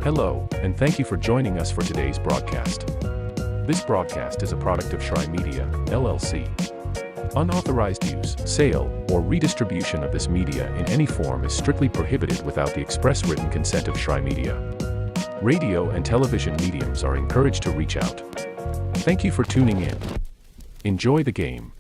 Hello, and thank you for joining us for today's broadcast. This broadcast is a product of Shry Media, LLC. Unauthorized use, sale, or redistribution of this media in any form is strictly prohibited without the express written consent of Shry Media. Radio and television mediums are encouraged to reach out. Thank you for tuning in. Enjoy the game.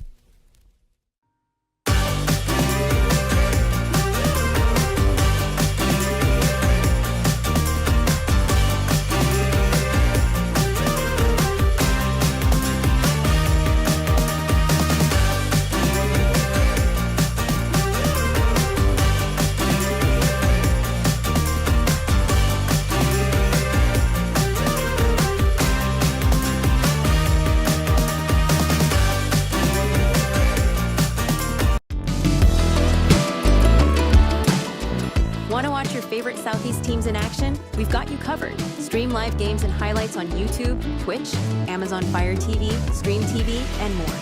Want to watch your favorite Southeast teams in action? We've got you covered. Stream live games and highlights on YouTube, Twitch, Amazon Fire TV, Stream TV, and more.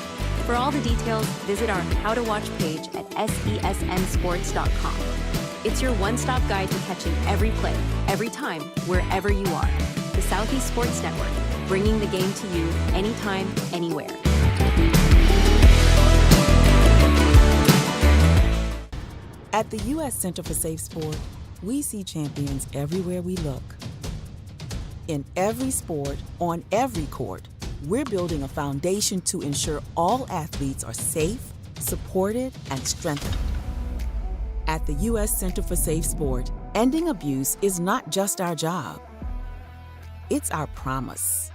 For all the details, visit our How to Watch page at sesnsports.com. It's your one-stop guide to catching every play, every time, wherever you are. The Southeast Sports Network, bringing the game to you anytime, anywhere. At the U.S. Center for Safe Sport, we see champions everywhere we look. In every sport, on every court, we're building a foundation to ensure all athletes are safe, supported, and strengthened. At the U.S. Center for Safe Sport, ending abuse is not just our job. It's our promise.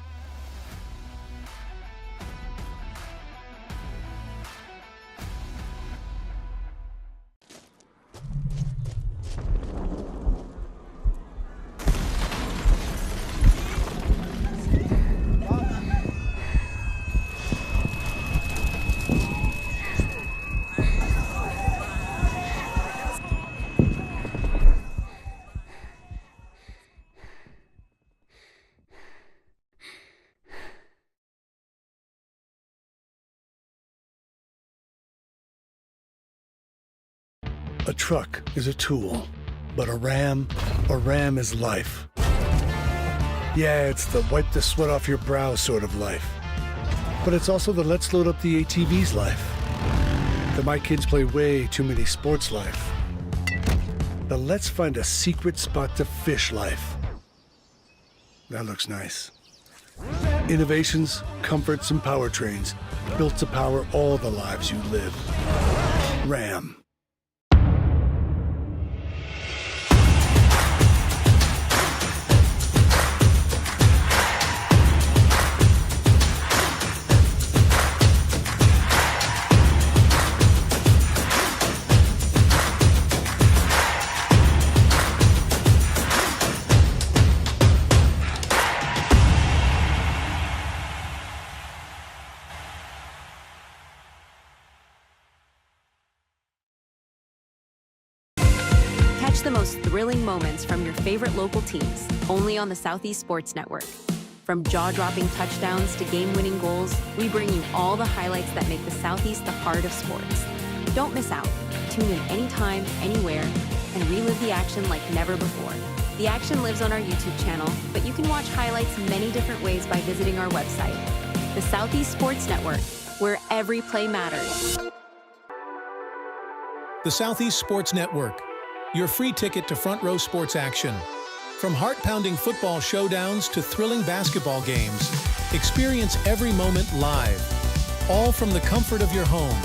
A truck is a tool, but a ram is life. Yeah, it's the wipe the sweat off your brow sort of life. But it's also the let's load up the ATV's life. The my kids play way too many sports life. The let's find a secret spot to fish life. That looks nice. Innovations, comforts, and powertrains built to power all the lives you live. Ram. Catch the most thrilling moments from your favorite local teams, only on the Southeast Sports Network. From jaw-dropping touchdowns to game-winning goals, we bring you all the highlights that make the Southeast the heart of sports. Don't miss out. Tune in anytime, anywhere, and relive the action like never before. The action lives on our YouTube channel, but you can watch highlights many different ways by visiting our website. The Southeast Sports Network, where every play matters. The Southeast Sports Network, your free ticket to front row sports action. From heart-pounding football showdowns to thrilling basketball games, experience every moment live, all from the comfort of your home.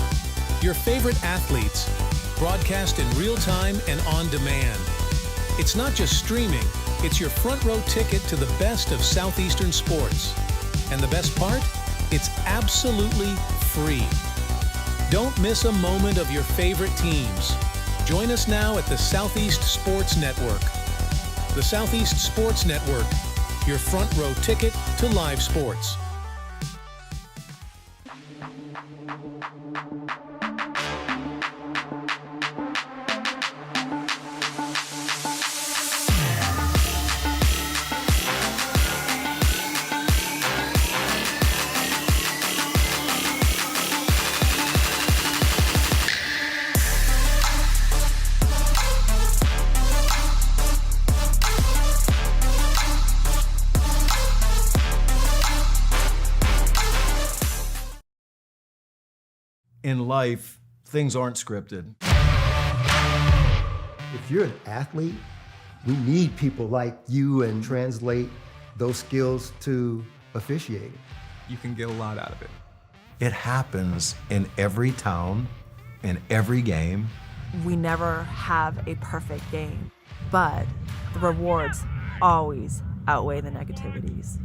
Your favorite athletes, broadcast in real time and on demand. It's not just streaming, it's your front row ticket to the best of Southeastern sports. And the best part? It's absolutely free. Don't miss a moment of your favorite teams. Join us now at the Southeast Sports Network. The Southeast Sports Network, your front row ticket to live sports. in life, things aren't scripted. If you're an athlete, we need people like you and translate those skills to officiating. You can get a lot out of it. It happens in every town, in every game. We never have a perfect game, but the rewards always outweigh the negativities.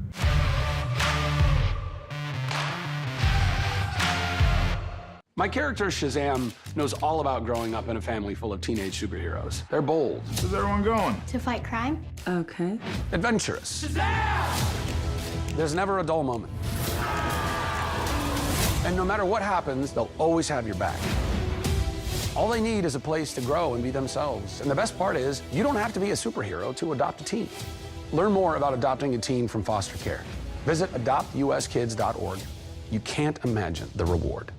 My character, Shazam, knows all about growing up in a family full of teenage superheroes. They're bold. Where's everyone going? To fight crime. Okay. Adventurous. Shazam! There's never a dull moment. And no matter what happens, they'll always have your back. All they need is a place to grow and be themselves. And the best part is, you don't have to be a superhero to adopt a teen. Learn more about adopting a teen from foster care. Visit adoptuskids.org. You can't imagine the reward.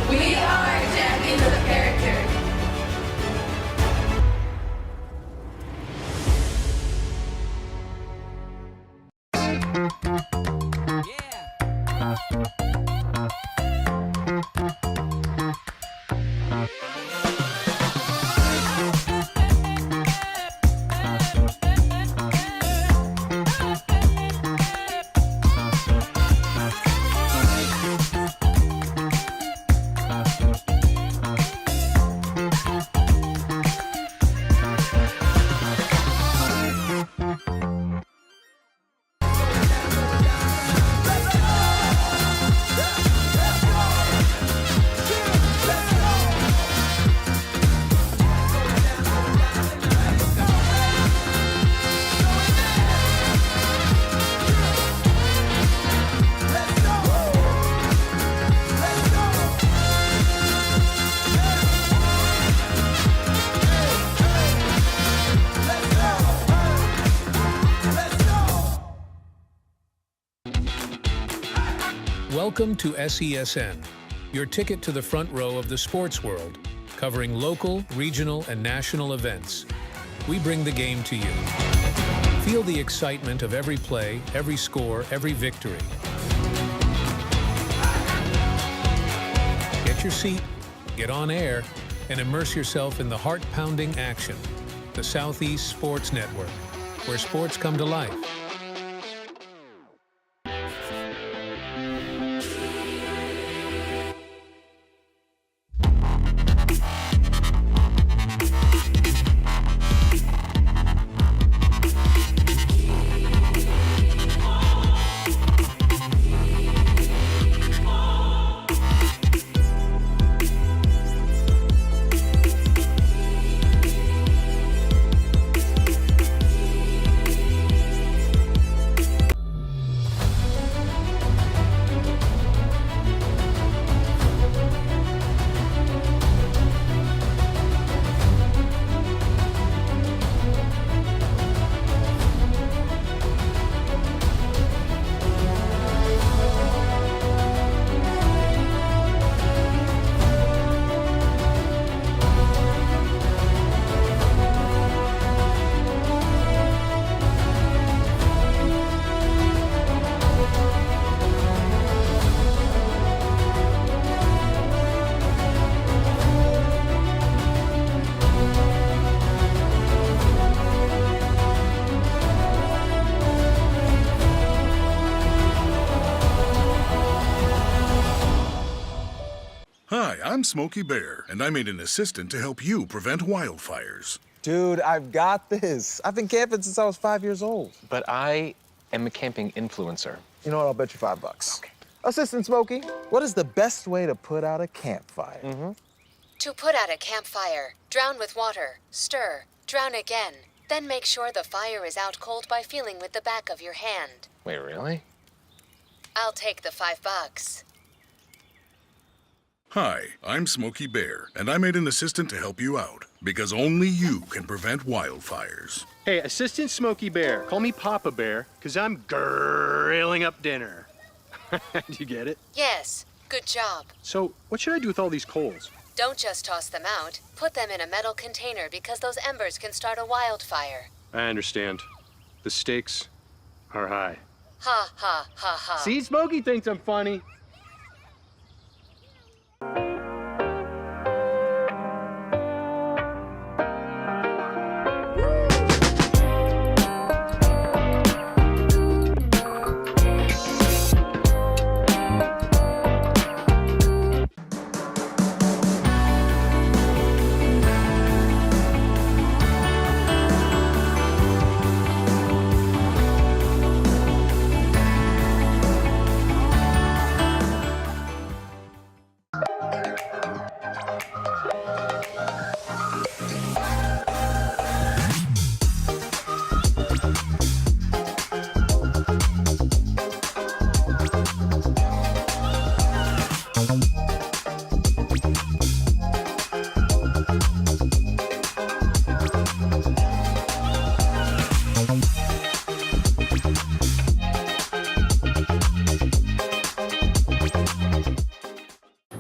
We are champions of character. Welcome to SESN, your ticket to the front row of the sports world, covering local, regional, and national events. We bring the game to you. Feel the excitement of every play, every score, every victory. Get your seat, get on air, and immerse yourself in the heart-pounding action. The Southeast Sports Network, where sports come to life. Hi, I'm Smokey Bear, and I made an assistant to help you prevent wildfires. Dude, I've got this. I've been camping since I was 5 years old. But I am a camping influencer. You know what? I'll bet you $5. Okay. Assistant Smokey, what is the best way to put out a campfire? To put out a campfire, drown with water, stir, drown again. Then make sure the fire is out cold by feeling with the back of your hand. Wait, really? I'll take the $5. Hi, I'm Smokey Bear, and I made an assistant to help you out, because only you can prevent wildfires. Hey, Assistant Smokey Bear. Call me Papa Bear, because I'm grilling up dinner. Do you get it? Yes, good job. So, what should I do with all these coals? Don't just toss them out. Put them in a metal container because those embers can start a wildfire. I understand. The stakes are high. Ha, ha, ha, ha. See, Smokey thinks I'm funny.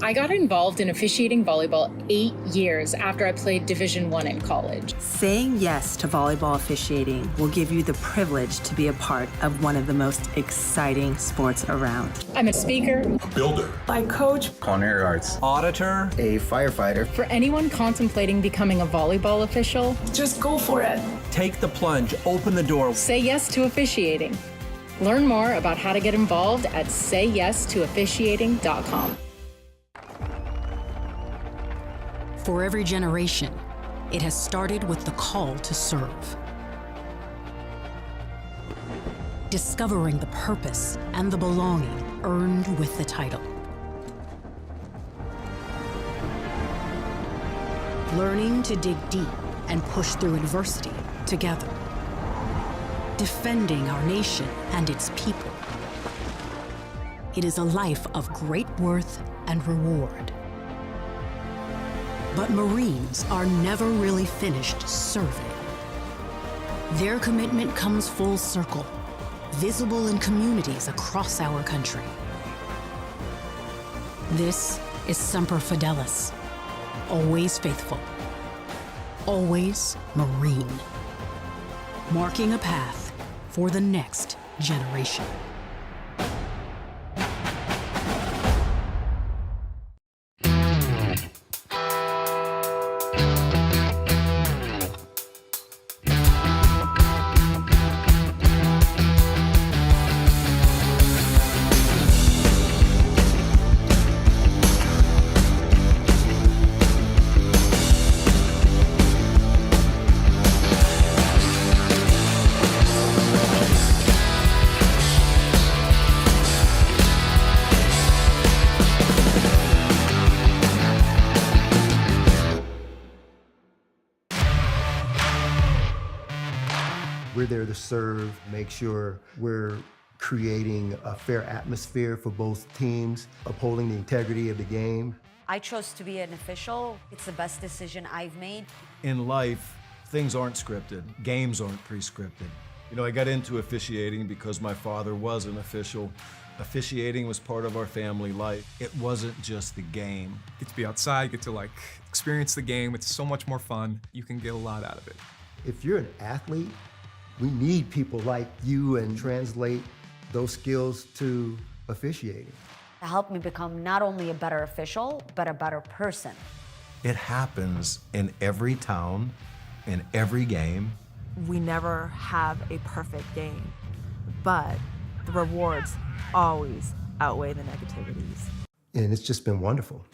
I got involved in officiating volleyball 8 years after I played Division I in college. Saying yes to volleyball officiating will give you the privilege to be a part of one of the most exciting sports around. I'm a speaker, A builder. I coach. Culinary arts. Auditor. A firefighter. For anyone contemplating becoming a volleyball official, just go for it. Take the plunge, open the door. Say yes to officiating. Learn more about how to get involved at sayyes2officiating.com. For every generation, it has started with the call to serve. Discovering the purpose and the belonging earned with the title. Learning to dig deep and push through adversity together. Defending our nation and its people. It is a life of great worth and reward. But Marines are never really finished serving. Their commitment comes full circle, visible in communities across our country. This is Semper Fidelis, always faithful, always Marine, marking a path for the next generation. We're there to serve, make sure we're creating a fair atmosphere for both teams, upholding the integrity of the game. I chose to be an official. It's the best decision I've made. In life, things aren't scripted. Games aren't pre-scripted. You know, I got into officiating because my father was an official. Officiating was part of our family life. It wasn't just the game. Get to be outside, get to experience the game. It's so much more fun. You can get a lot out of it. If you're an athlete, we need people like you and translate those skills to officiating. It helped me become not only a better official, but a better person. It happens in every town, in every game. We never have a perfect game, but the rewards always outweigh the negativities. And it's just been wonderful.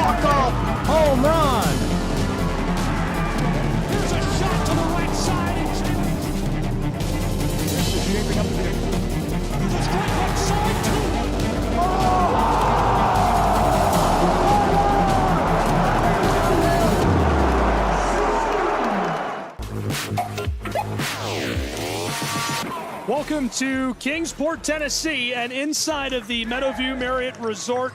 walk-off home run. Here's a shot to the right side. This is shaping up to be a strike right side, too. Oh! Welcome to Kingsport, Tennessee, and inside of the Meadowview Marriott Resort.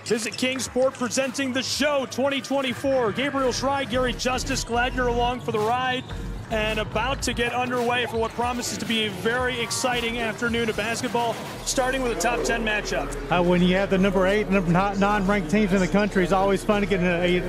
Visit Kingsport presenting the show 2024. Gabriel Schrei, Gary Justice, glad you're along for the ride and about to get underway for what promises to be a very exciting afternoon of basketball, starting with a top 10 matchup. When you have the number 8 and number 9 ranked teams in the country, it's always fun to get a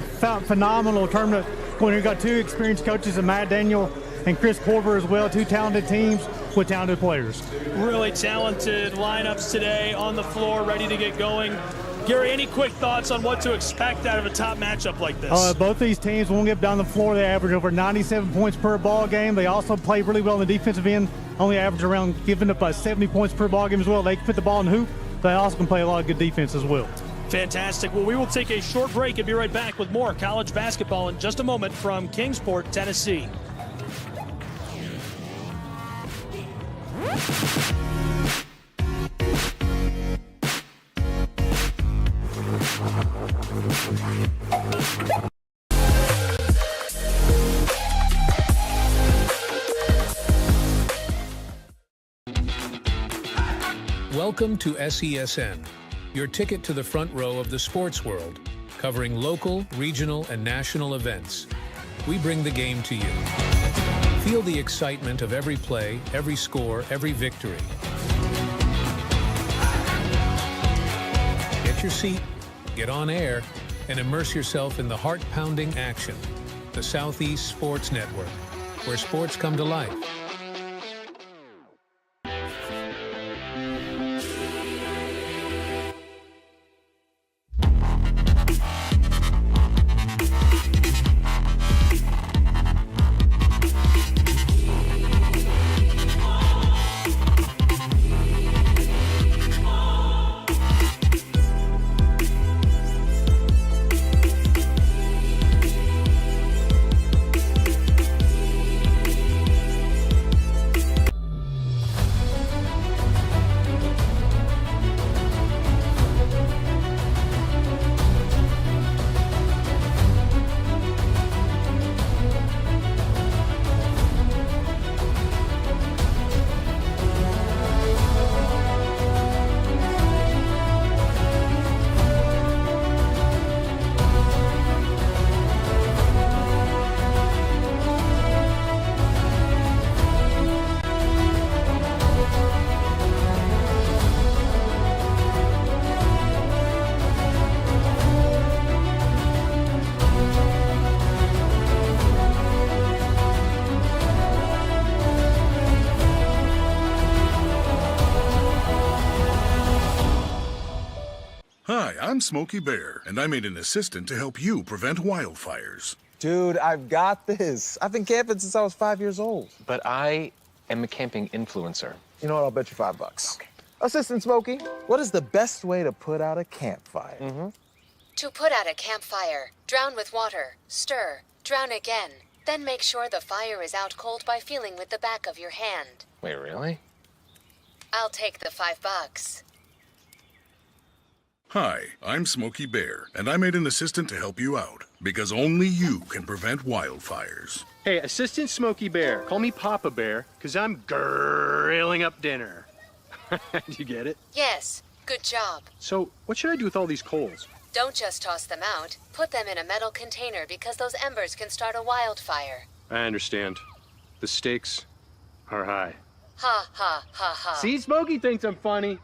phenomenal tournament when you've got two experienced coaches, Matt Daniel and Chris Corver as well, two talented teams with talented players. Really talented lineups today on the floor, ready to get going. Gary, any quick thoughts on what to expect out of a top matchup like this? Both these teams won't get down the floor. They average over 97 points per ball game. They also play really well on the defensive end, only average around giving up 70 points per ball game as well. They can put the ball in the hoop. They also can play a lot of good defense as well. Fantastic. Well, we will take a short break and be right back with more college basketball in just a moment from Kingsport, Tennessee. Welcome to SESN, your ticket to the front row of the sports world, covering local, regional, and national events. We bring the game to you. Feel the excitement of every play, every score, every victory. Get your seat, get on air, and immerse yourself in the heart-pounding action. The Southeast Sports Network, where sports come to life. Hi, I'm Smokey Bear, and I made an assistant to help you prevent wildfires. Dude, I've got this. I've been camping since I was 5 years old. But I am a camping influencer. You know what? I'll bet you $5. Okay. Assistant Smokey, what is the best way to put out a campfire? To put out a campfire, drown with water, stir, drown again, then make sure the fire is out cold by feeling with the back of your hand. Wait, really? I'll take the $5. Hi, I'm Smokey Bear, and I made an assistant to help you out, because only you can prevent wildfires. Hey, Assistant Smokey Bear, call me Papa Bear, because I'm grilling up dinner. You get it? Yes, good job. So, what should I do with all these coals? Don't just toss them out. Put them in a metal container because those embers can start a wildfire. I understand. The stakes are high. Ha, ha, ha, ha. See, Smokey thinks I'm funny.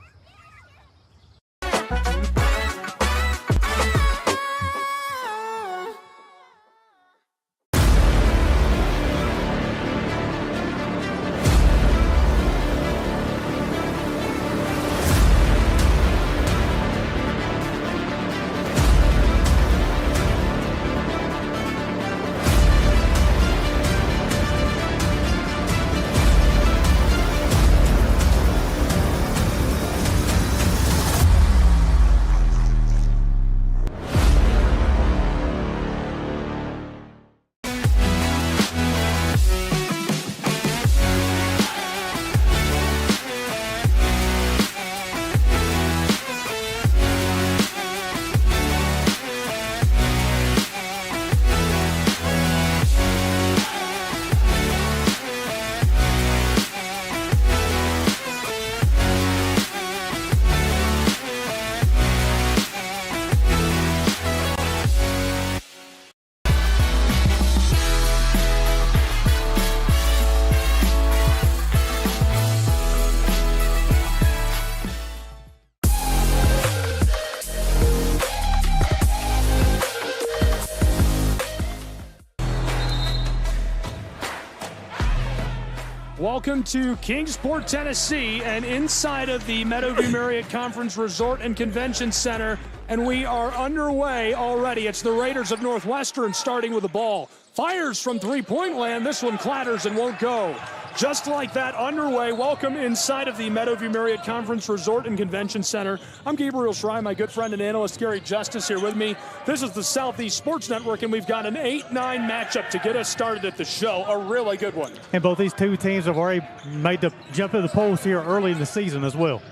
Welcome to Kingsport, Tennessee, and inside of the Meadowview Marriott Conference Resort and Convention Center. And we are underway already. It's the Raiders of Northwestern starting with the ball. Fires from three-point land. This one clatters and won't go. Just like that, underway. Welcome inside of the Meadowview Marriott Conference Resort and Convention Center. I'm Gabriel Schrei, my good friend and analyst Gary Justice here with me. This is the Southeast Sports Network, and we've got an 8-9 matchup to get us started at the show. A really good one. And both these two teams have already made the jump to the polls here early in the season as well.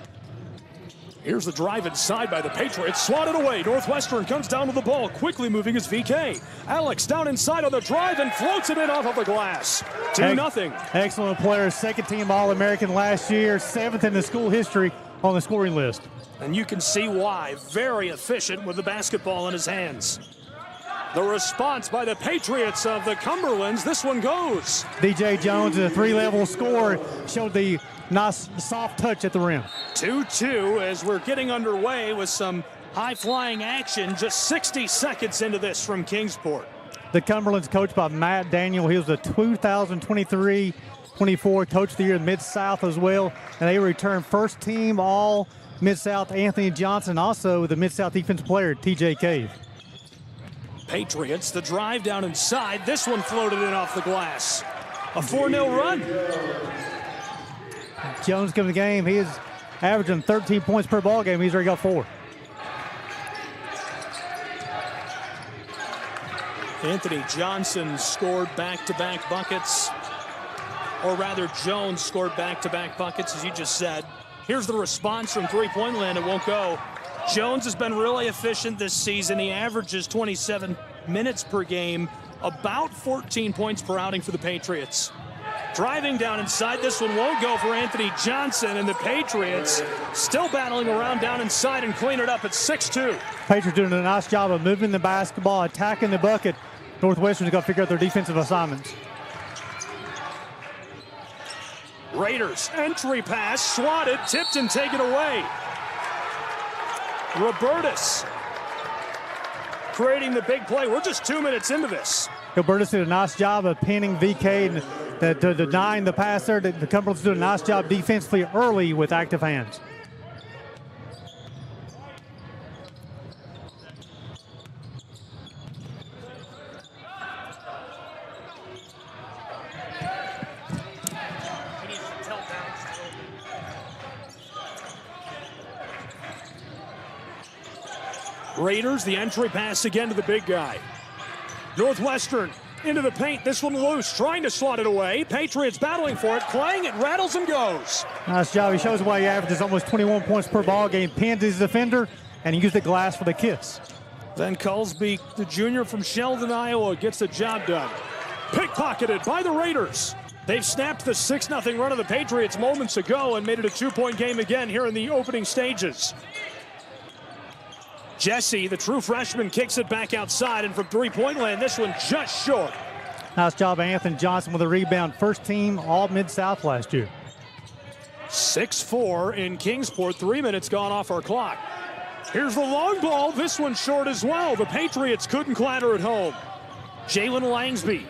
Here's the drive inside by the Patriots, swatted away. Northwestern comes down to the ball, quickly moving his VK. Alex down inside on the drive and floats it in off of the glass. 2-0. Excellent player, second-team All-American last year, 7th in the school history on the scoring list. And you can see why. Very efficient with the basketball in his hands. The response by the Patriots of the Cumberlands. This one goes. DJ Jones, a 3-level scorer, showed the nice soft touch at the rim. 2-2 as we're getting underway with some high-flying action just 60 seconds into this from Kingsport. The Cumberlands coached by Matt Daniel. He was the 2023-24 Coach of the Year in Mid-South as well. And they returned first-team All-Mid-South Anthony Johnson, also the Mid-South Defensive Player, TJ Cave. Patriots, the drive down inside. This one floated in off the glass. A 4-0 run. Jones coming to the game. He is averaging 13 points per ball game. He's already got 4. Anthony Johnson scored back-to-back buckets. Or rather, Jones scored back-to-back buckets, as you just said. Here's the response from three-point land. It won't go. Jones has been really efficient this season. He averages 27 minutes per game, about 14 points per outing for the Patriots. Driving down inside, this one won't go for Anthony Johnson, and the Patriots still battling around down inside and clean it up at 6-2. Patriots doing a nice job of moving the basketball, attacking the bucket. Northwestern's got to figure out their defensive assignments. Raiders, entry pass, swatted, tipped and taken away. Robertus creating the big play. We're just 2 minutes into this. Robertus did a nice job of pinning VK and denying the pass there. The Cumberlands did a nice job defensively early with active hands. Raiders, the entry pass again to the big guy. Northwestern into the paint. This one loose, trying to slot it away. Patriots battling for it. Clang, it rattles and goes. Nice job. He shows why he averages almost 21 points per ball game. Pins his defender, and he used the glass for the kiss. Then Culsby, the junior from Sheldon, Iowa, gets the job done. Pickpocketed by the Raiders. They've snapped the 6-0 run of the Patriots moments ago and made it a 2-point game again here in the opening stages. Jesse, the true freshman, kicks it back outside, and from three-point land, this one just short. Nice job, Anthony Johnson with a rebound. First team All-Mid-South last year. 6-4 in Kingsport. 3 minutes gone off our clock. Here's the long ball. This one short as well. The Patriots couldn't clatter at home. Jalen Langsby.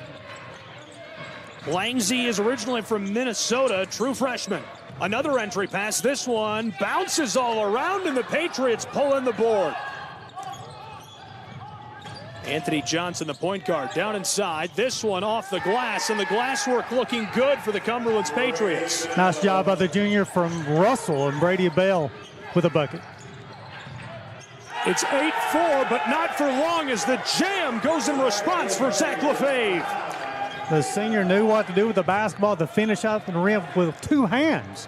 Langsby is originally from Minnesota, true freshman. Another entry pass. This one bounces all around, and the Patriots pull in the board. Anthony Johnson, the point guard, down inside. This one off the glass, and the glass work looking good for the Cumberlands Patriots. Nice job by the junior from Russell, and Brady Bell with a bucket. It's 8-4, but not for long as the jam goes in response for Zach Lefebvre. The senior knew what to do with the basketball to finish out the rim with 2 hands.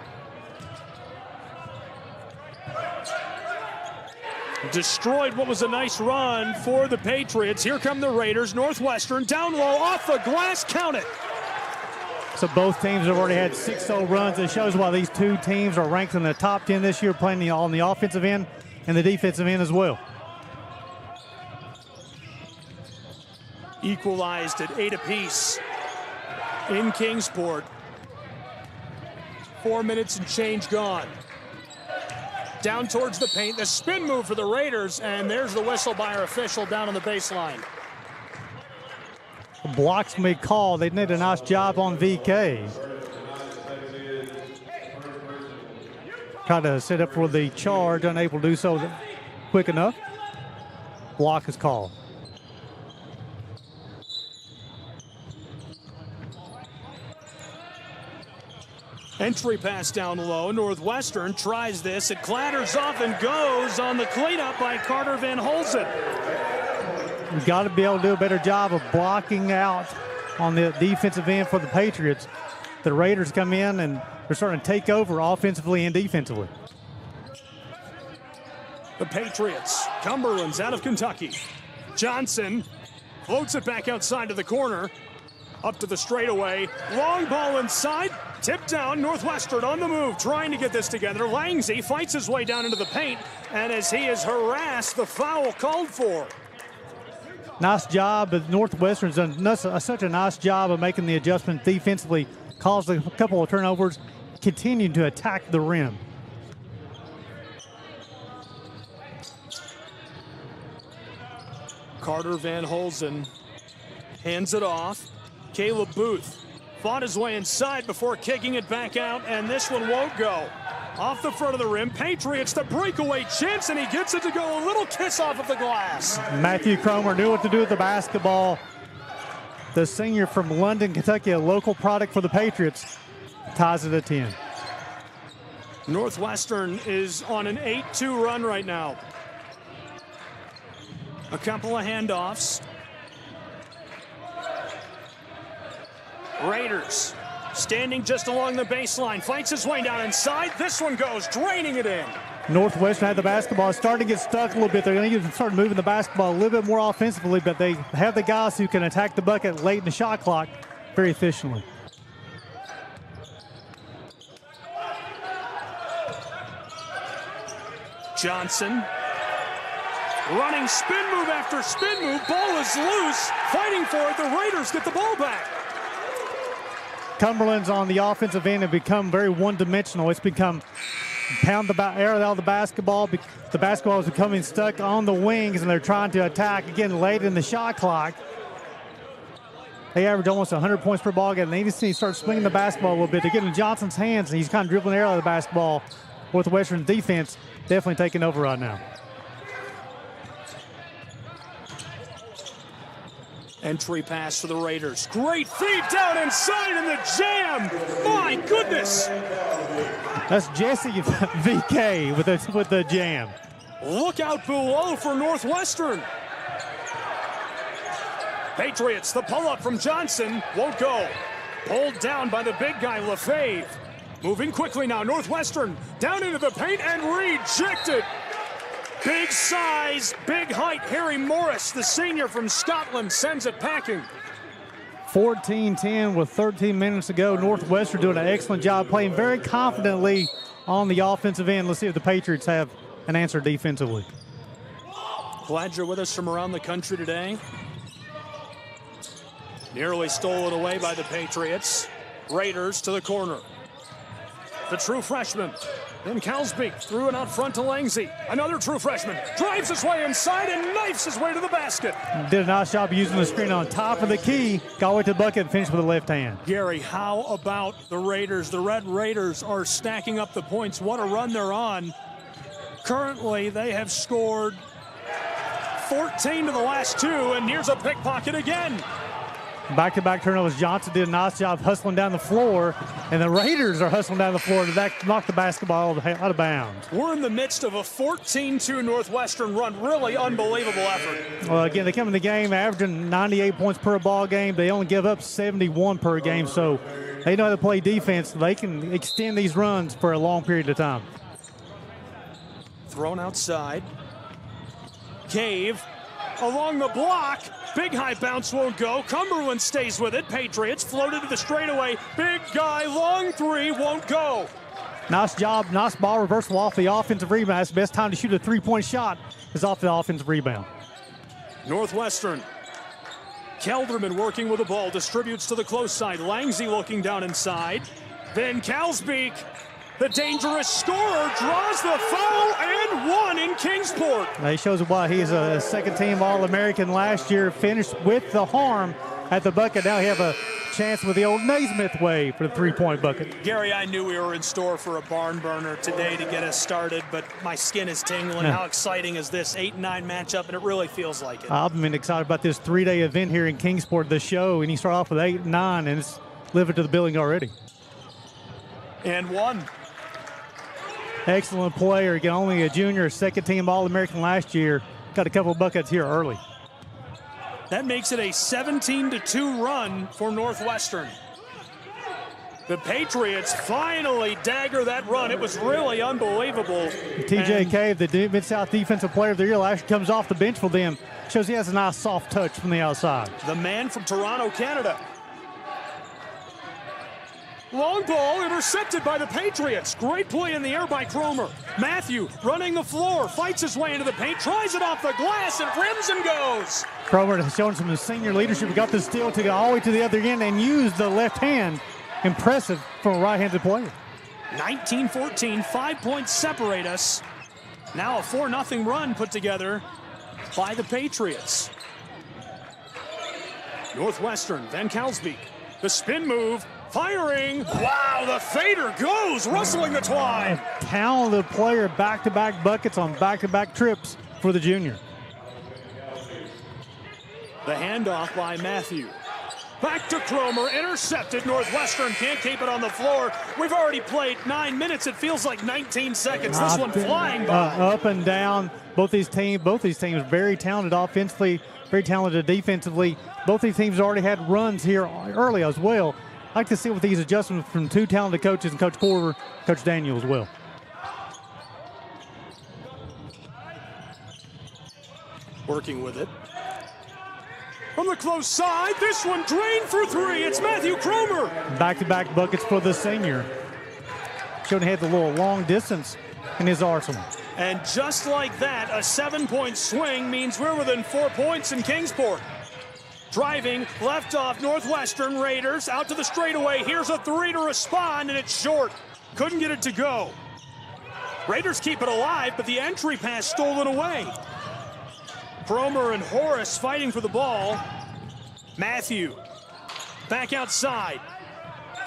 Destroyed what was a nice run for the Patriots. Here come the Raiders. Northwestern down low, off the glass, count it. So both teams have already had 6-0 runs. It shows why these two teams are ranked in the top 10 this year, playing on the offensive end and the defensive end as well. Equalized at 8 apiece in Kingsport. 4 minutes and change gone. Down towards the paint, the spin move for the Raiders, and there's the whistle by our official down on the baseline. Blocks may call. They did a nice job on VK. Tried to set up for the charge, unable to do so quick enough. Block is called. Entry pass down low. Northwestern tries this. It clatters off and goes on the cleanup by Carter Van Holzen. You've got to be able to do a better job of blocking out on the defensive end for the Patriots. The Raiders come in and they're starting to take over offensively and defensively. The Patriots, Cumberlands out of Kentucky. Johnson floats it back outside to the corner. Up to the straightaway. Long ball inside. Tipped down. Northwestern on the move, trying to get this together. Langsy fights his way down into the paint, and as he is harassed, the foul called for. Nice job, but Northwestern's done such a nice job of making the adjustment defensively. Caused a couple of turnovers, continued to attack the rim. Carter Van Holzen hands it off. Caleb Booth fought his way inside before kicking it back out, and this one won't go. Off the front of the rim, Patriots the breakaway chance, and he gets it to go. A little kiss off of the glass. Matthew Cromer knew what to do with the basketball. The senior from London, Kentucky, a local product for the Patriots, ties it at 10. Northwestern is on an 8-2 run right now. A couple of handoffs. Raiders standing just along the baseline, fights his way down inside. This one goes, draining it in. Northwestern had the basketball, starting to get stuck a little bit. They're going to start moving the basketball a little bit more offensively, but they have the guys who can attack the bucket late in the shot clock very efficiently. Johnson running spin move after spin move. Ball is loose, fighting for it. The Raiders get the ball back. Cumberlands on the offensive end have become very one-dimensional. It's become pound the air out of the basketball. The basketball is becoming stuck on the wings, and they're trying to attack again late in the shot clock. They average almost 100 points per ball game. And they need to start swinging the basketball a little bit. They're getting in Johnson's hands, and he's kind of dribbling air out of the basketball. Northwestern defense definitely taking over right now. Entry pass for the Raiders. Great feed down inside and the jam. My goodness. That's Jesse VK with the jam. Look out below for Northwestern. Patriots, the pull-up from Johnson won't go. Pulled down by the big guy, LaFave. Moving quickly now, Northwestern down into the paint and rejected. Big size, big height, Harry Morris, the senior from Scotland, sends it packing. 14-10 with 13 minutes to go. Northwestern doing an excellent job, playing very confidently on the offensive end. Let's see if the Patriots have an answer defensively. Glad you're with us from around the country today. Nearly stolen away by the Patriots. Raiders to the corner. The true freshman. Then Calsbeek threw it out front to Langsy. Another true freshman drives his way inside and knifes his way to the basket. Did a nice job using the screen on top of the key. Got away to the bucket and finished with the left hand. Gary, how about the Raiders? The Red Raiders are stacking up the points. What a run they're on. Currently, they have scored 14 to the last two, and here's a pickpocket again. Back-to-back turnovers. Johnson did a nice job hustling down the floor, and the Raiders are hustling down the floor to knock the basketball out of bounds. We're in the midst of a 14-2 Northwestern run. Really unbelievable effort. Well, again, they come in the game averaging 98 points per ball game. They only give up 71 per game, so they know how to play defense. They can extend these runs for a long period of time. Thrown outside. Cave along the block. Big high bounce won't go. Cumberland stays with it. Patriots floated to the straightaway. Big guy, long three, won't go. Nice job. Nice ball reversal off the offensive rebound. That's the best time to shoot a three-point shot is off the offensive rebound. Northwestern. Kelderman working with the ball. Distributes to the close side. Langsy looking down inside. Then Calsbeek, the dangerous scorer, draws the foul and one in Kingsport. Now he shows why he's a second-team All-American last year, finished with the harm at the bucket. Now he have a chance with the old Naismith way for the three-point bucket. Gary, I knew we were in store for a barn burner today to get us started, but my skin is tingling. How exciting is this 8-9 matchup, and it really feels like it. I've been excited about this three-day event here in Kingsport, the show, and you start off with 8-9, and it's living to the building already. And one. Excellent player. Again, only a junior, second-team All-American last year. Got a couple of buckets here early. That makes it a 17-2 run for Northwestern. The Patriots finally dagger that run. It was really unbelievable. TJ Cave, the Mid-South Defensive Player of the Year last year, comes off the bench for them. Shows he has a nice soft touch from the outside. The man from Toronto, Canada. Long ball intercepted by the Patriots. Great play in the air by Cromer. Matthew running the floor, fights his way into the paint, tries it off the glass, and rims and goes. Cromer has shown some senior leadership. He got the steal to go all the way to the other end and used the left hand. Impressive for a right-handed player. 19-14, 5 points separate us. Now a 4-0 run put together by the Patriots. Northwestern, Van Kalsbeek. The spin move. Firing. Wow, the fader goes, rustling the twine. A talented player, back-to-back buckets on back-to-back trips for the junior. The handoff by Matthew. Back to Cromer, intercepted. Northwestern can't keep it on the floor. We've already played 9 minutes. It feels like 19 seconds. This one flying by. Up and down. Both these teams very talented offensively, very talented defensively. Both these teams already had runs here early as well. I like to see with these adjustments from two talented coaches, and Coach Corver, Coach Daniel as well. Working with it. From the close side, this one drained for three. It's Matthew Cromer. Back-to-back buckets for the senior. Showing he had the little long distance in his arsenal. And just like that, a 7-point swing means we're within 4 points in Kingsport. Driving, left off, Northwestern Raiders out to the straightaway. Here's a three to respond, and it's short. Couldn't get it to go. Raiders keep it alive, but the entry pass stolen away. Cromer and Horace fighting for the ball. Matthew back outside.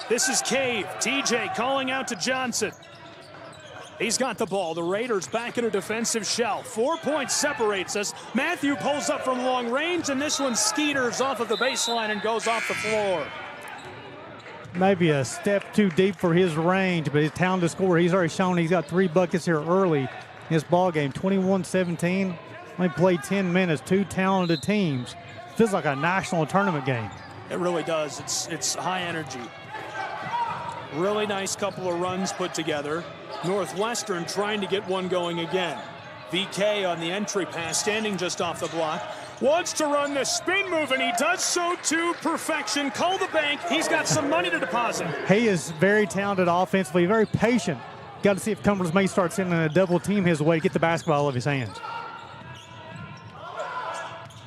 This is Cave. TJ calling out to Johnson. He's got the ball. The Raiders back in a defensive shell. 4 points separates us. Matthew pulls up from long range, and this one skeeters off of the baseline and goes off the floor. Maybe a step too deep for his range, but his talented scorer. He's already shown he's got 3 buckets here early in this ball game. 21-17. Only played 10 minutes. Two talented teams. Feels like a national tournament game. It really does. It's high energy. Really nice couple of runs put together. Northwestern trying to get one going again. VK on the entry pass, standing just off the block. Wants to run the spin move, and he does so to perfection. Call the bank. He's got some money to deposit. He is very talented offensively, very patient. Got to see if Cumberlands may start sending a double team his way to get the basketball out of his hands.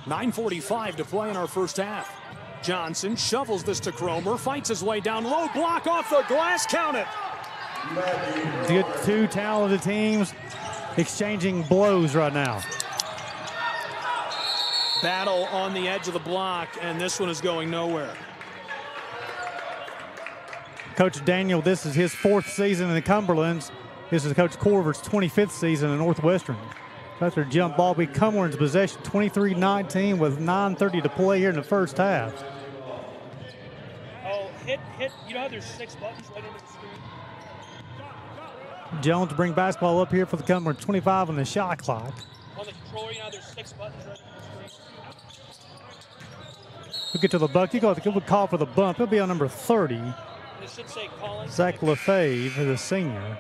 9:45 to play in our first half. Johnson shovels this to Cromer, fights his way down low, block off the glass, count it. Good two talented teams exchanging blows right now. Battle on the edge of the block, and this one is going nowhere. Coach Daniel, this is his 4th season in the Cumberlands. This is Coach Corver's 25th season in Northwestern. That's their jump ball. Be Cumberland's possession, 23-19 with 9:30 to play here in the first half. Oh, hit, you know how there's 6 buttons right under the screen? Jones bring basketball up here for the Cumberlands, 25 on the shot clock. On the controller, you know there's 6 buttons right under the screen? We'll get to the buck. You go with a call for the bump. It'll be on number 30. It should say Collins. Zach Lefebvre, the senior.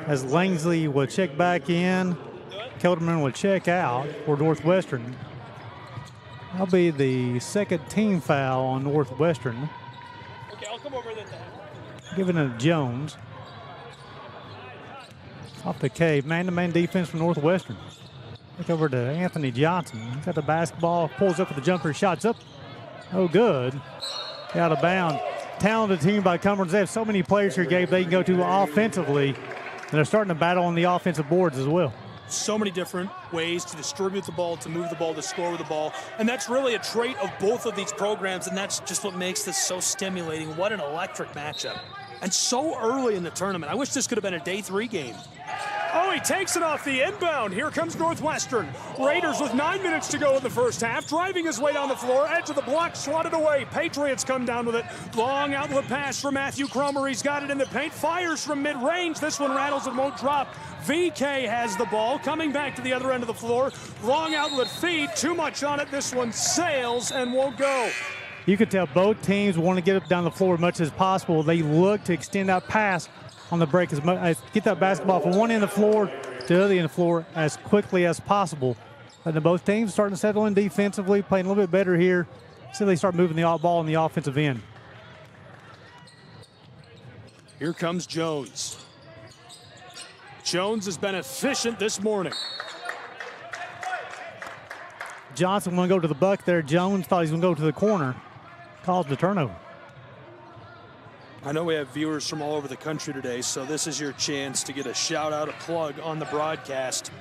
As Langsley will check back in, Kelderman will check out for Northwestern. That'll be the second team foul on Northwestern. Okay, I'll come over then. Giving it to Jones. Off the Cave, man-to-man defense from Northwestern. Look over to Anthony Johnson. He's got the basketball, pulls up with the jumper, shots up. Oh, good. Out of bounds. Talented team by Cumberlands. They have so many players here, Gabe, they can go to offensively. And they're starting to battle on the offensive boards as well. so many different ways to distribute the ball, to move the ball, to score with the ball. And that's really a trait of both of these programs, and that's just what makes this so stimulating. What an electric matchup. And so early in the tournament. I wish this could have been a day 3 game. Oh, he takes it off the inbound. Here comes Northwestern. Raiders with 9 minutes to go in the first half, driving his way down the floor, edge of the block, swatted away. Patriots come down with it. Long outlet pass for Matthew Cromer. He's got it in the paint, fires from mid-range. This one rattles and won't drop. VK has the ball, coming back to the other end of the floor. Long outlet feed, too much on it. This one sails and won't go. You could tell both teams want to get up down the floor as much as possible. They look to extend that pass on the break as much, get that basketball from one end of the floor to the other end of the floor as quickly as possible. And then both teams starting to settle in defensively, playing a little bit better here. So they start moving the ball on the offensive end. Here comes Jones. Jones has been efficient this morning. Johnson want to go to the bucket there. Jones thought he was going to go to the corner. Caused the turnover. I know we have viewers from all over the country today, so this is your chance to get a shout-out, a plug on the broadcast.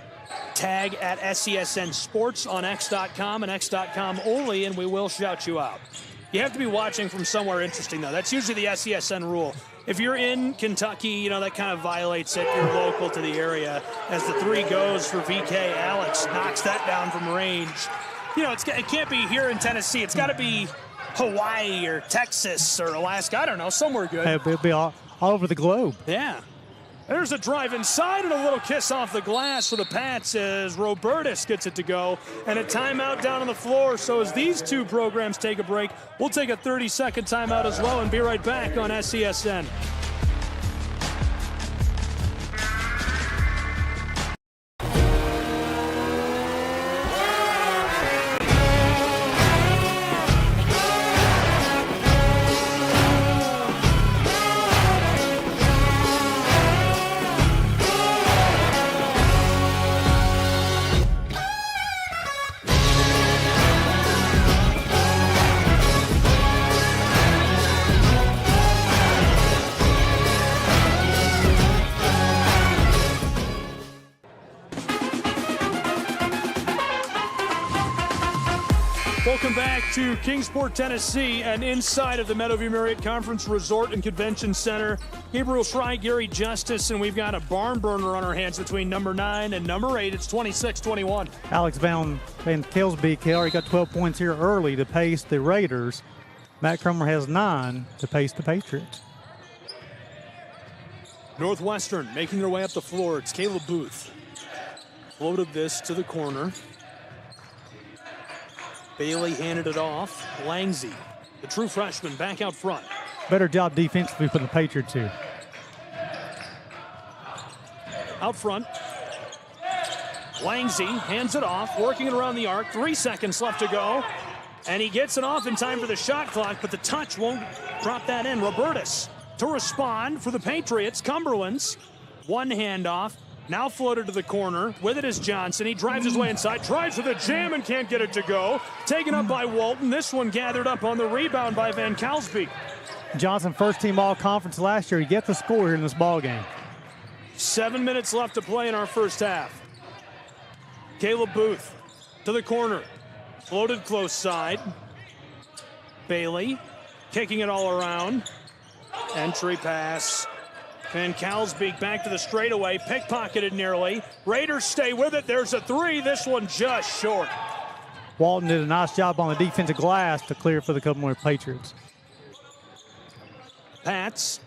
Tag at SESN Sports on X.com and X.com only, and we will shout you out. You have to be watching from somewhere interesting, though. That's usually the SESN rule. If you're in Kentucky, you know, that kind of violates it. You're local to the area. As the 3 goes for VK, Alex knocks that down from range. You know, it can't be here in Tennessee. It's got to be Hawaii or Texas or Alaska. I don't know, somewhere good. It'll be all over the globe. Yeah. There's a drive inside and a little kiss off the glass for the Pats as Robertus gets it to go. And a timeout down on the floor. So as these two programs take a break, we'll take a 30-second timeout as well and be right back on SESN. Welcome back to Kingsport, Tennessee, and inside of the Meadowview Marriott Conference Resort and Convention Center. Gabriel Schrei, Gary Justice, and we've got a barn burner on our hands between number 9 and number 8. It's 26-21. Alex Van Kelsbeek already got 12 points here early to pace the Raiders. Matt Cromer has 9 to pace the Patriots. Northwestern making their way up the floor. It's Caleb Booth. Floated this to the corner. Bailey handed it off. Langsy, the true freshman, back out front. Better job defensively for the Patriots here. Out front. Langsy hands it off, working it around the arc. 3 seconds left to go. And he gets it off in time for the shot clock, but the touch won't drop that in. Robertus to respond for the Patriots. Cumberlands, one handoff. Now floated to the corner. With it is Johnson. He drives his way inside, tries for the jam and can't get it to go. Taken up by Walton. This one gathered up on the rebound by Van Kelsbeek. Johnson, first team all-conference last year. He gets the score here in this ball game. 7 minutes left to play in our first half. Caleb Booth to the corner. Floated close side. Bailey kicking it all around. Entry pass. Van Kelsbeek back to the straightaway, pickpocketed nearly. Raiders stay with it. There's a 3. This one just short. Walton did a nice job on the defensive glass to clear for the Cumberland Patriots. Pats.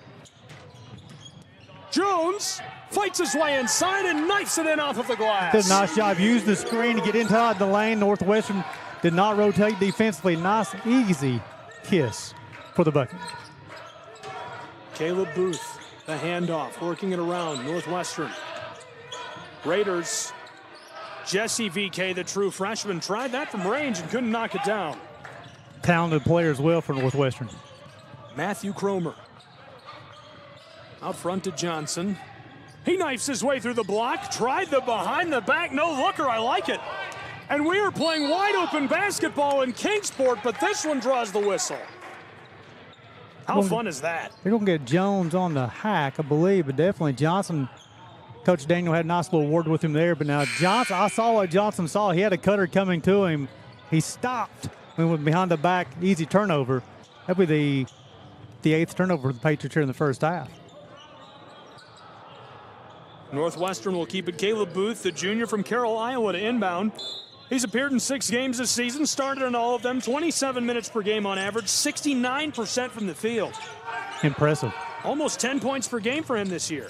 Jones fights his way inside and knifes it in off of the glass. Did a nice job. Used the screen to get inside the lane. Northwestern did not rotate defensively. Nice, easy kiss for the bucket. Caleb Booth. The handoff, working it around Northwestern. Raiders, Jesse VK, the true freshman, tried that from range and couldn't knock it down. Talented player as well for Northwestern. Matthew Cromer. Out front to Johnson. He knifes his way through the block, tried the behind the back, no looker, I like it. And we are playing wide open basketball in Kingsport, but this one draws the whistle. How fun is that? They're going to get Jones on the hack, I believe, but definitely Johnson Coach Daniel had a nice little word with him there. But now Johnson, I saw what Johnson saw. He had a cutter coming to him. He stopped. Went behind the back, easy turnover. That'd be the 8th turnover for the Patriots here in the first half. Northwestern will keep it. Caleb Booth, the junior from Carroll, Iowa, to inbound. He's appeared in 6 games this season, started in all of them, 27 minutes per game on average, 69% from the field. Impressive. Almost 10 points per game for him this year.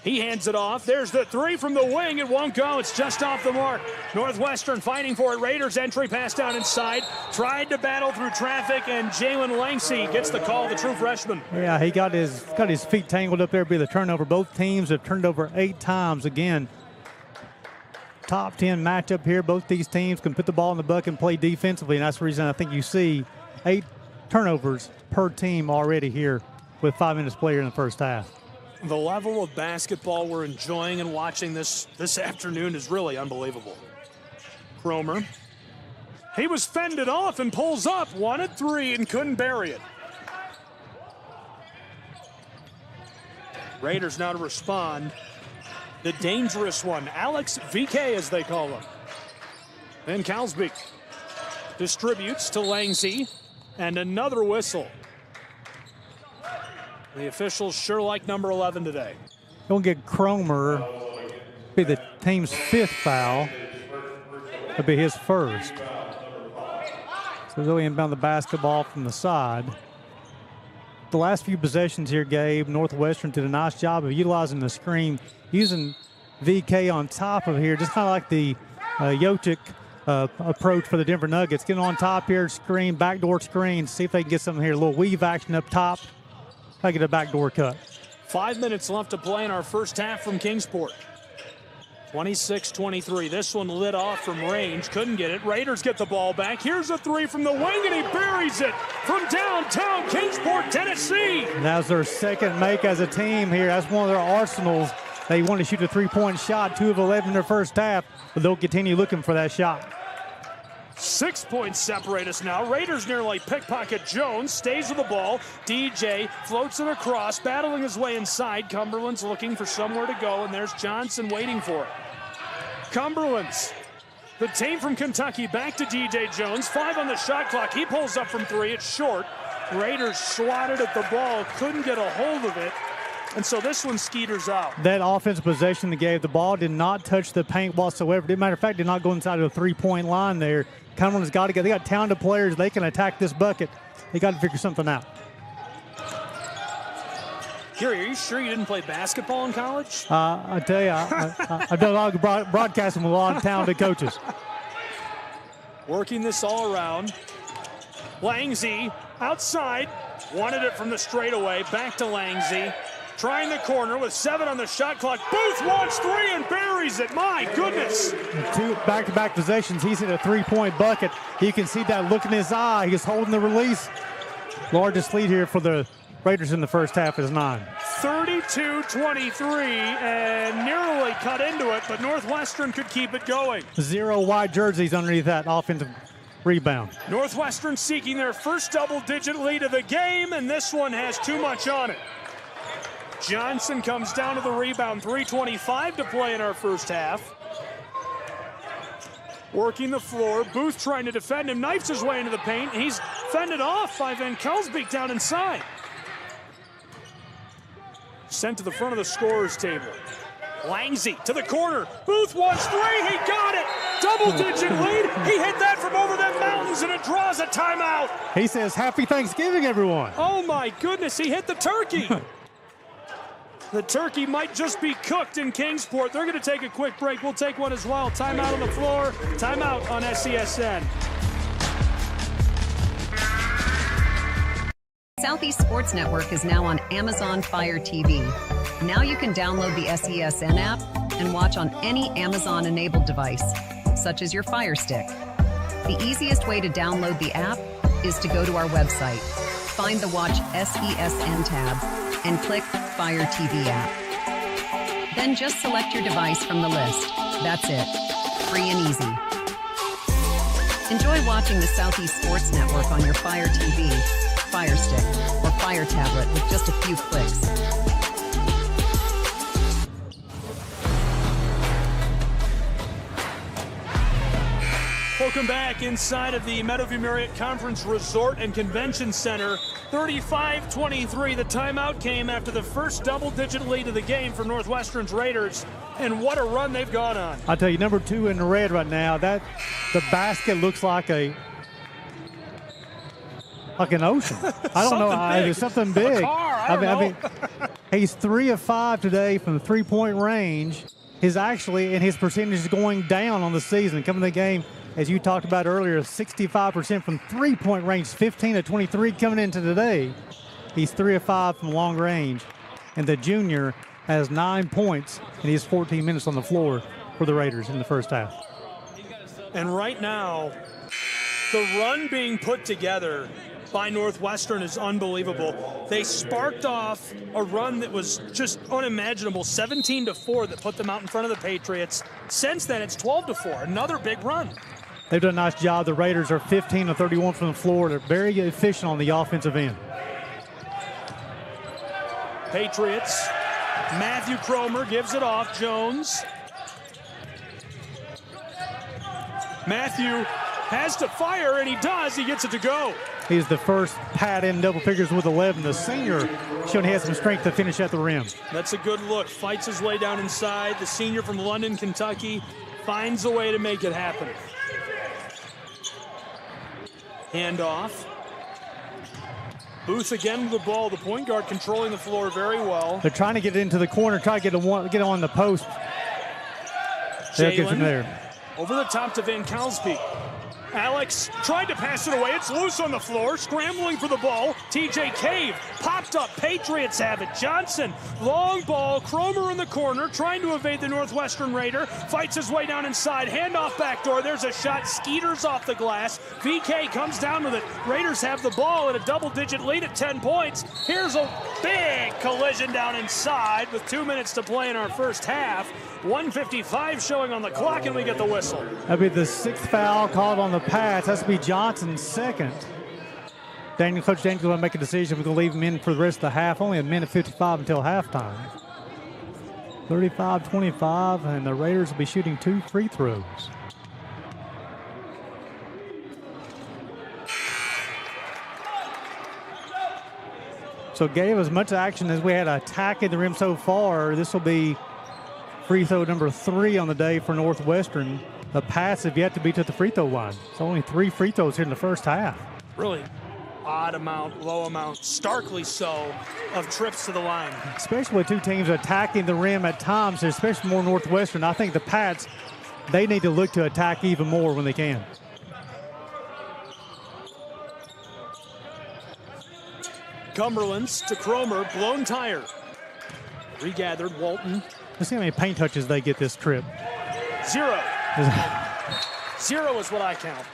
He hands it off. There's the 3 from the wing. It won't go. It's just off the mark. Northwestern fighting for it. Raiders entry pass down inside. Tried to battle through traffic, and Jalen Langsey gets the call, the true freshman. Yeah, he got his feet tangled up there, be the turnover. Both teams have turned over 8 times. Again, top 10 matchup here. Both these teams can put the ball in the bucket and play defensively, and that's the reason I think you see 8 turnovers per team already here with 5 minutes played in the first half. The level of basketball we're enjoying and watching this afternoon is really unbelievable. Cromer. He was fended off and pulls up. Wanted 3 and couldn't bury it. Raiders now to respond. The dangerous one, Alex VK as they call him. Then Calsbeek distributes to Langsey, and another whistle. The officials sure like number 11 today. Don't get Cromer, be the team's 5th foul. It'll be his first. So they'll inbound the basketball from the side. The last few possessions here, Gabe, Northwestern did a nice job of utilizing the screen, using VK on top of here, just kind of like the Jokic approach for the Denver Nuggets. Getting on top here, screen, backdoor screen, see if they can get something here. A little weave action up top. I get a backdoor cut. 5 minutes left to play in our first half from Kingsport. 26-23. This one lit off from range. Couldn't get it. Raiders get the ball back. Here's a 3 from the wing, and he buries it from downtown Kingsport, Tennessee. And that was their second make as a team here. That's one of their arsenals. They want to shoot a 3-point shot, 2 of 11 in their first half, but they'll continue looking for that shot. 6 points separate us now. Raiders nearly pickpocket Jones. Stays with the ball. DJ floats it across, battling his way inside. Cumberlands looking for somewhere to go, and there's Johnson waiting for it. Cumberlands, the team from Kentucky, back to DJ Jones. 5 on the shot clock. He pulls up from 3. It's short. Raiders swatted at the ball, couldn't get a hold of it. And so this one skeeters out. That offensive possession they gave, the ball did not touch the paint whatsoever. As a matter of fact, did not go inside of the 3-point line there. Cumberland's got to get, they got talented players. They can attack this bucket. They got to figure something out. Gary, are you sure you didn't play basketball in college? I tell you, I've done a lot of broadcasting with a lot of talented coaches. Working this all around. Langsey outside. Wanted it from the straightaway. Back to Langsey. Trying the corner with 7 on the shot clock. Booth wants 3 and buries it. My goodness. 2 back-to-back possessions. He's hit a 3-point bucket. You can see that look in his eye. He's holding the release. Largest lead here for the Raiders in the first half is 9. 32-23 and nearly cut into it, but Northwestern could keep it going. 0 white jerseys underneath that offensive rebound. Northwestern seeking their first double-digit lead of the game, and this one has too much on it. Johnson comes down to the rebound. 3:25 to play in our first half. Working the floor. Booth trying to defend him. Knifes his way into the paint. He's fended off by Van Kelsbeek down inside. Sent to the front of the scorer's table. Langsey to the corner. Booth wants 3. He got it. Double-digit lead. He hit that from over them mountains, and it draws a timeout. He says, "Happy Thanksgiving, everyone." Oh, my goodness. He hit the turkey. The turkey might just be cooked in Kingsport. They're going to take a quick break. We'll take one as well. Timeout on the floor. Timeout on SESN. Southeast Sports Network is now on Amazon Fire TV. Now you can download the SESN app and watch on any Amazon-enabled device, such as your Fire Stick. The easiest way to download the app is to go to our website, find the Watch SESN tab, and click Fire TV app. Then just select your device from the list. That's it. Free and easy. Enjoy watching the Southeast Sports Network on your Fire TV, Fire Stick, or Fire tablet with just a few clicks. Welcome back inside of the Meadowview Marriott Conference Resort and Convention Center. 35-23. The timeout came after the first double-digit lead of the game for Northwestern's Raiders. And what a run they've gone on. I'll tell you, number 2 in the red right now, that the basket looks like an ocean. I don't know. It's something big. A car, I don't know. He's 3 of 5 today from the three-point range. His percentage is going down on the season. Coming to the game, as you talked about earlier, 65% from three-point range, 15 of 23 coming into today. He's 3 of 5 from long range. And the junior has 9 points, and he has 14 minutes on the floor for the Raiders in the first half. And right now, the run being put together by Northwestern is unbelievable. They sparked off a run that was just unimaginable, 17-4, that put them out in front of the Patriots. Since then, it's 12-4, another big run. They've done a nice job. The Raiders are 15 of 31 from the floor. They're very efficient on the offensive end. Patriots, Matthew Cromer gives it off. Jones. Matthew has to fire, and he does. He gets it to go. He's the first Pat in double figures with 11. The senior showing he has some strength to finish at the rim. That's a good look. Fights his way down inside. The senior from London, Kentucky, finds a way to make it happen. Handoff. Booth again with the ball. The point guard controlling the floor very well. They're trying to get it into the corner, try to get on the post. Jalen there. Over the top to Van Kalsbeek. Alex tried to pass it away. It's loose on the floor, scrambling for the ball. TJ Cave popped up. Patriots have it. Johnson, long ball. Cromer in the corner, trying to evade the Northwestern Raider. Fights his way down inside. Handoff backdoor. There's a shot. Skeeters off the glass. VK comes down with it. Raiders have the ball at a double-digit lead at 10 points. Here's a big collision down inside with 2 minutes to play in our first half. 1:55 showing on the clock, and we get the whistle. That'll be the 6th foul called on the pass. That's to be Johnson's 2nd. Coach Daniels will make a decision. We're going to leave him in for the rest of the half. Only a minute 55 until halftime. 35-25, and the Raiders will be shooting 2 free throws. So gave as much action as we had attacking the rim so far. This will be free throw number 3 on the day for Northwestern. The Pats have yet to be to the free throw line. It's only 3 free throws here in the first half. Really odd amount, low amount, starkly so, of trips to the line. Especially with 2 teams attacking the rim at times, especially more Northwestern. I think the Pats, they need to look to attack even more when they can. Cumberlands to Cromer, blown tire. Regathered, Walton. Let's see how many paint touches they get this trip. 0. 0 is what I count.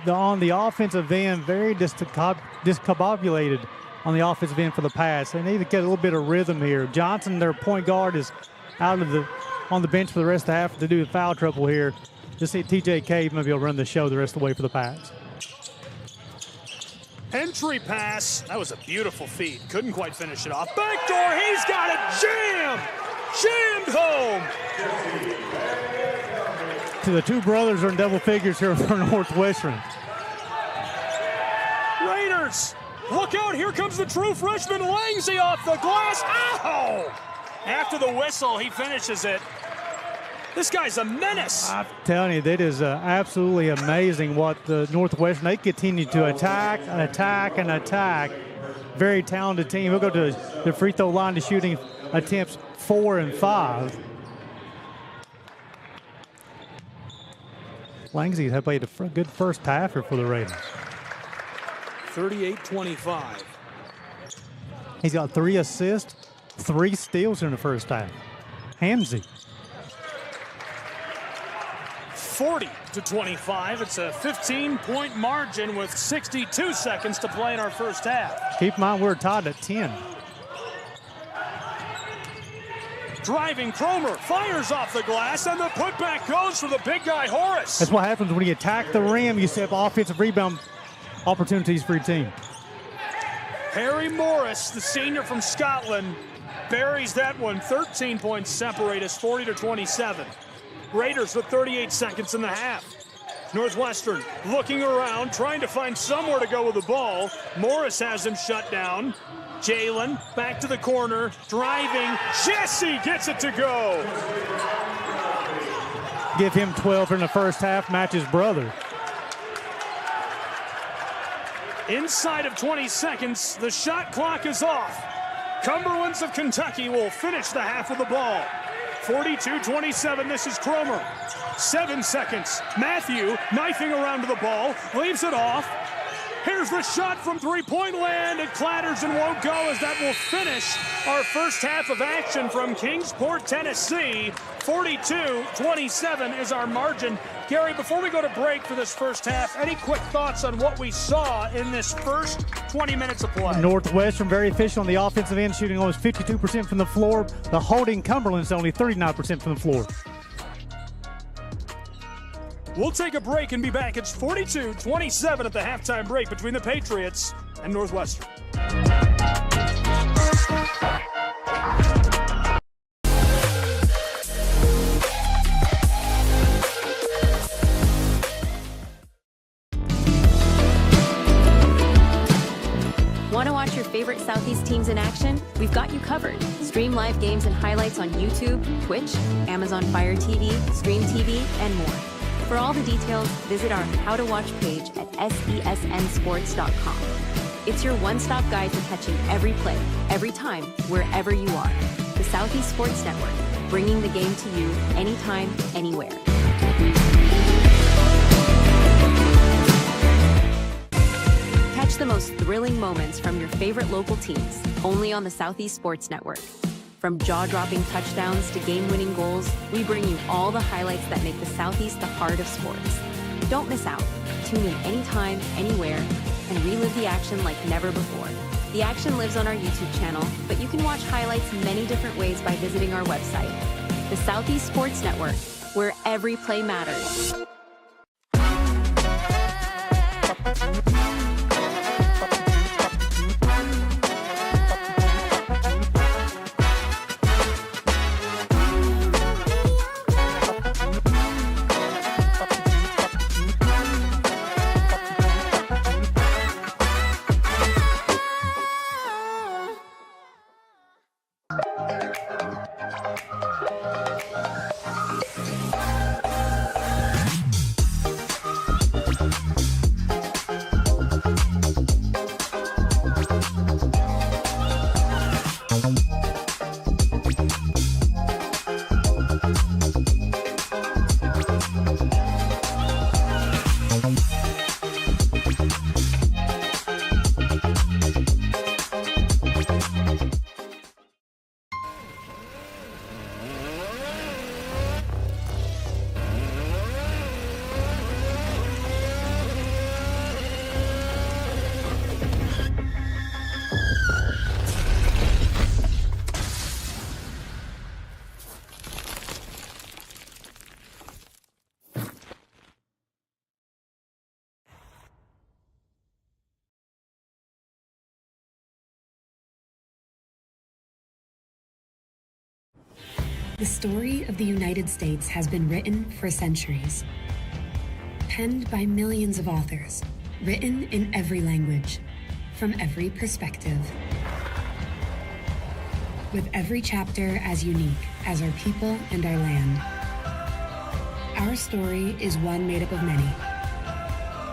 On the offensive end, very discombobulated on the offensive end for the Pats. They need to get a little bit of rhythm here. Johnson, their point guard, is on the bench for the rest of the half to do the foul trouble here. Just see TJ Cave maybe will run the show the rest of the way for the Pats. Entry pass. That was a beautiful feed. Couldn't quite finish it off. Backdoor. He's got it jammed. Jammed home. To the 2 brothers are in double figures here for Northwestern. Raiders. Look out. Here comes the true freshman Langsy off the glass. Ow! After the whistle, he finishes it. This guy's a menace. I'm telling you, that is absolutely amazing what the Northwestern, they continue to attack and attack and attack. Very talented team. We'll go to the free throw line to shooting attempts 4 and 5. Langsy had played a good first halfer for the Raiders. 38-25. He's got 3 assists, 3 steals in the first half. Hamzy. 40-25. It's a 15-point margin with 62 seconds to play in our first half. Keep in mind we're tied at 10. Driving Cromer, fires off the glass, and the putback goes for the big guy Horace. That's what happens when you attack the rim. You set up offensive rebound opportunities for your team. Harry Morris, the senior from Scotland, buries that one. 13 points separate us, 40-27. Raiders with 38 seconds in the half. Northwestern looking around, trying to find somewhere to go with the ball. Morris has him shut down. Jalen back to the corner, driving. Jesse gets it to go. Give him 12 in the first half, match his brother. Inside of 20 seconds, the shot clock is off. Cumberlands of Kentucky will finish the half with the ball. 42-27, this is Cromer. 7 seconds. Matthew knifing around to the ball, leaves it off. Here's the shot from three-point land. It clatters and won't go, as that will finish our first half of action from Kingsport, Tennessee. 42-27 is our margin. Gary, before we go to break for this first half, any quick thoughts on what we saw in this first 20 minutes of play? Northwestern very efficient on the offensive end, shooting almost 52% from the floor. The holding Cumberland's only 39% from the floor. We'll take a break and be back. It's 42-27 at the halftime break between the Patriots and Northwestern. Want to watch your favorite Southeast teams in action? We've got you covered. Stream live games and highlights on YouTube, Twitch, Amazon Fire TV, Stream TV, and more. For all the details, visit our How to Watch page at sesnsports.com. It's your one-stop guide to catching every play, every time, wherever you are. The Southeast Sports Network, bringing the game to you anytime, anywhere. Catch the most thrilling moments from your favorite local teams, only on the Southeast Sports Network. From jaw-dropping touchdowns to game-winning goals, we bring you all the highlights that make the Southeast the heart of sports. Don't miss out. Tune in anytime, anywhere, and relive the action like never before. The action lives on our YouTube channel, but you can watch highlights many different ways by visiting our website. The Southeast Sports Network, where every play matters. The story of the United States has been written for centuries. Penned by millions of authors, written in every language, from every perspective. With every chapter as unique as our people and our land. Our story is one made up of many.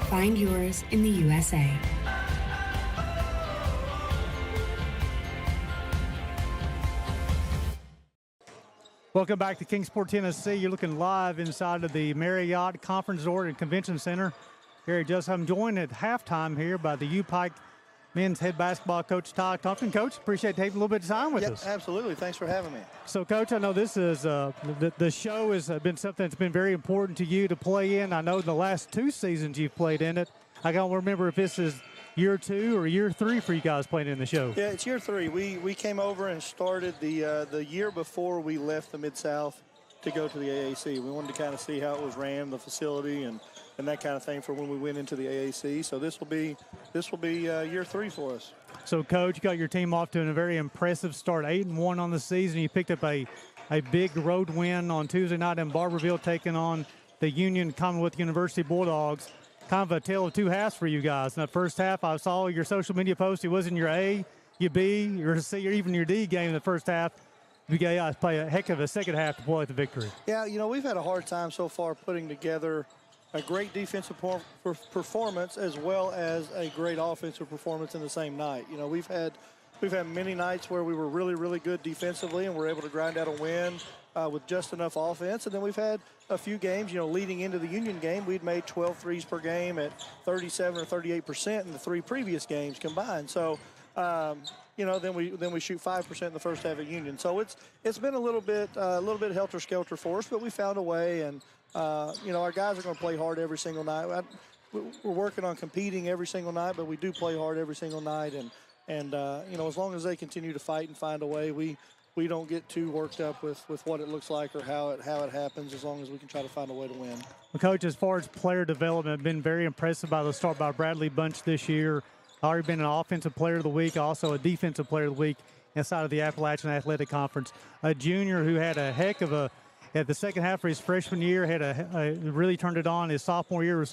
Find yours in the USA. Welcome back to Kingsport, Tennessee. You're looking live inside of the Marriott Conference Resort and Convention Center. Gary Justice, I'm joined at halftime here by the U-Pike men's head basketball coach, Todd Thompson. Coach, appreciate taking a little bit of time with us. Absolutely. Thanks for having me. So, Coach, I know this is the show has been something that's been very important to you to play in. I know the last 2 seasons you've played in it. I don't remember if this is year 2 or year 3 for you guys playing in the show. Yeah, it's year 3. We came over and started the year before we left the Mid-South to go to the AAC. We wanted to kind of see how it was ran, the facility, and that kind of thing for when we went into the AAC. So this will be year 3 for us. So, Coach, you got your team off to a very impressive start, 8-1 on the season. You picked up a big road win on Tuesday night in Barberville, taking on the Union Commonwealth University Bulldogs. Kind of a tale of two halves for you guys. In that first half, I saw your social media post. It wasn't your A, your B, your C, or even your D game in the first half. You guys play a heck of a second half to pull out the victory. Yeah, we've had a hard time so far putting together a great defensive performance as well as a great offensive performance in the same night. We've had many nights where we were really, really good defensively and we're able to grind out a win with just enough offense. And then we've had a few games, leading into the Union game, we'd made 12 threes per game at 37 or 38% in the 3 previous games combined. So, then we shoot 5% in the first half of Union. So it's been a little bit helter-skelter for us, but we found a way. And our guys are going to play hard every single night. We're working on competing every single night, but we do play hard every single night. And as long as they continue to fight and find a way, we don't get too worked up with what it looks like or how it happens, as long as we can try to find a way to win. Well, Coach, as far as player development, I've been very impressed by the start by Bradley Bunch this year. Already been an offensive player of the week, also a defensive player of the week inside of the Appalachian Athletic Conference. A junior who had a heck of at the second half of his freshman year, really turned it on. His sophomore year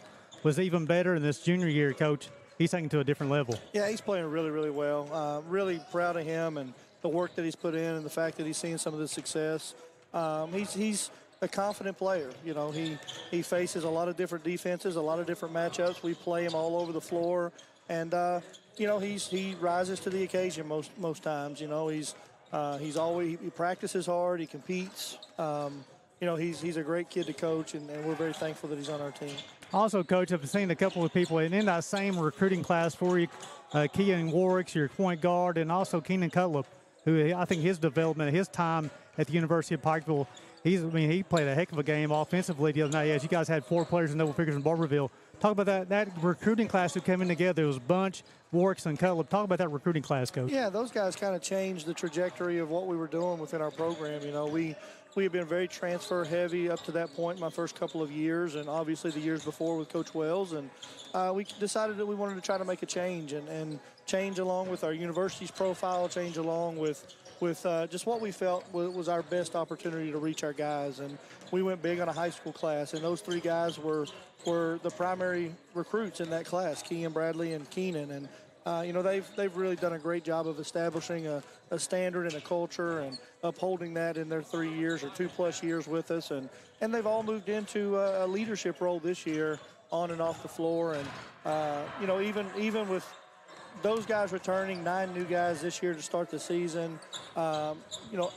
was even better, and this junior year, Coach, he's taken to a different level. Yeah, he's playing really, really well. Really proud of him and the work that he's put in and the fact that he's seeing some of the success. He's a confident player. He faces a lot of different defenses, a lot of different matchups. We play him all over the floor. And, he rises to the occasion most times. He practices hard. He competes. He's a great kid to coach, and we're very thankful that he's on our team. Also, Coach, I've seen a couple of people in that same recruiting class for you, Kean Warwick's your point guard, and also Keenan Cutlip, who I think his development, his time at the University of Pikeville, he played a heck of a game offensively the other night. Yes, you guys had 4 players in double figures in Barberville. Talk about that recruiting class who came in together. It was Bunch, Warwicks, and Cutlip. Talk about that recruiting class, Coach. Yeah, those guys kind of changed the trajectory of what we were doing within our program. We have been very transfer heavy up to that point my first couple of years, and obviously the years before with Coach Wells. And we decided that we wanted to try to make a change and change along with our university's profile, change along with just what we felt was our best opportunity to reach our guys. And we went big on a high school class, and those 3 guys were the primary recruits in that class, Kean, Bradley, and Keenan. And they've really done a great job of establishing a standard and a culture and upholding that in their 3 years or 2+ years with us. And they've all moved into a leadership role this year on and off the floor. And, even with those guys returning, 9 new guys this year to start the season,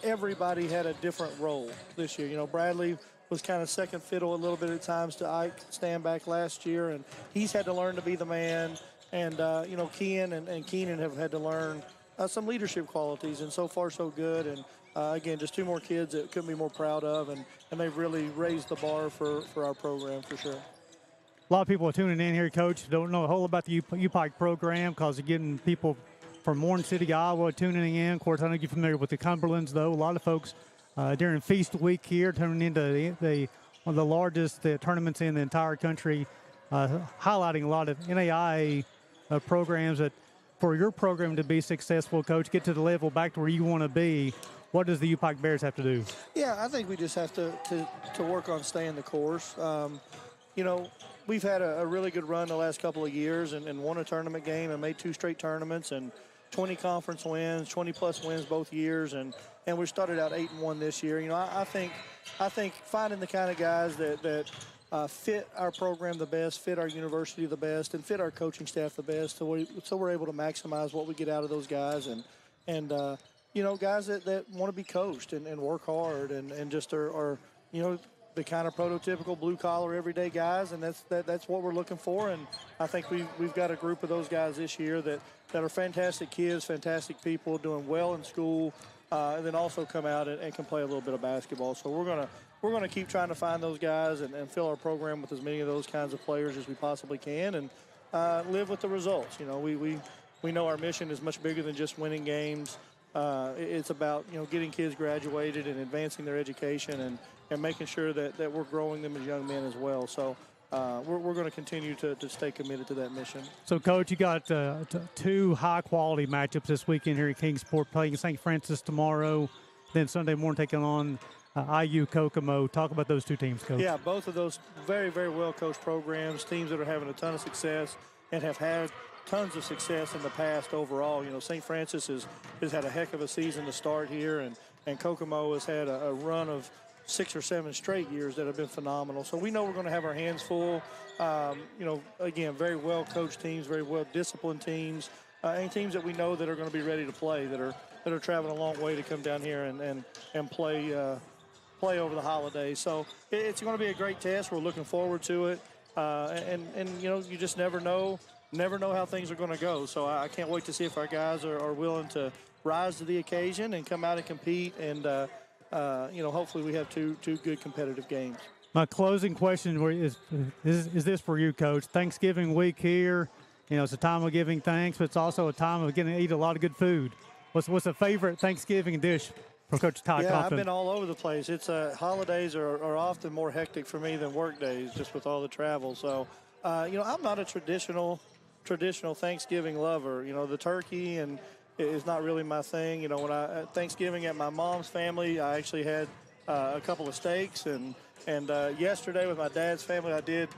everybody had a different role this year. Bradley was kind of second fiddle a little bit at times to Ike Standback last year, and he's had to learn to be the man. And, Kean and Keenan have had to learn some leadership qualities, and so far so good. And, again, just 2 more kids that couldn't be more proud of, and they've really raised the bar for our program for sure. A lot of people are tuning in here, Coach. Don't know a whole lot about the UPike program because you're getting people from Warren City, Iowa, tuning in. Of course, I know you're familiar with the Cumberlands, though. A lot of folks during Feast Week here turning into one of the largest tournaments in the entire country, highlighting a lot of NAIA programs that for your program to be successful, Coach, get to the level back to where you want to be. What does the UPike Bears have to do? Yeah, I think we just have to work on staying the course. We've had a really good run the last couple of years and won a tournament game and made 2 straight tournaments and 20 conference wins, 20+ wins both years, and we started out 8-1 this year. I think finding the kind of guys that fit our program the best, fit our university the best, and fit our coaching staff the best, so we're able to maximize what we get out of those guys, and guys that want to be coached and work hard and just are the kind of prototypical blue-collar everyday guys, and that's what we're looking for. And I think we've got a group of those guys this year that are fantastic kids, fantastic people, doing well in school, and then also come out and can play a little bit of basketball. So we're gonna keep trying to find those guys and fill our program with as many of those kinds of players as we possibly can, and live with the results. We know our mission is much bigger than just winning games. It's about getting kids graduated and advancing their education and making sure that we're growing them as young men as well. So we're going to continue to stay committed to that mission. So, Coach, you got 2 high-quality matchups this weekend here at Kingsport, playing St. Francis tomorrow, then Sunday morning taking on IU, Kokomo. Talk about those two teams, Coach. Yeah, both of those very, very well-coached programs, teams that are having a ton of success and have had tons of success in the past overall. You know, St. Francis has had a heck of a season to start here, and Kokomo has had a run of 6 or 7 straight years that have been phenomenal. So we know we're going to have our hands full. You know, again, very well-coached teams, very well-disciplined teams, and teams that we know that are going to be ready to play, that are traveling a long way to come down here and play over the holidays. So it's going to be a great test. We're looking forward to it. And you know, you just never know how things are going to go. So I can't wait to see if our guys are willing to rise to the occasion and come out and compete. And, you know, hopefully we have two good competitive games. My closing question is this for you, Coach? Thanksgiving week here, you know, it's a time of giving thanks, but it's also a time of getting to eat a lot of good food. What's a favorite Thanksgiving dish for Coach Ty Yeah, Compton? I've been all over the place. It's holidays are often more hectic for me than work days, just with all the travel. So, you know, I'm not a traditional Thanksgiving lover. You know, the turkey and is not really my thing. You know, when Thanksgiving at my mom's family, I actually had a couple of steaks, and yesterday with my dad's family, I did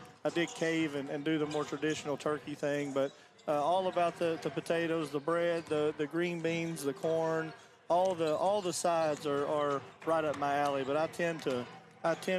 cave and do the more traditional turkey thing. But all about the potatoes, the bread, the green beans, the corn. All the sides are right up my alley, but I tend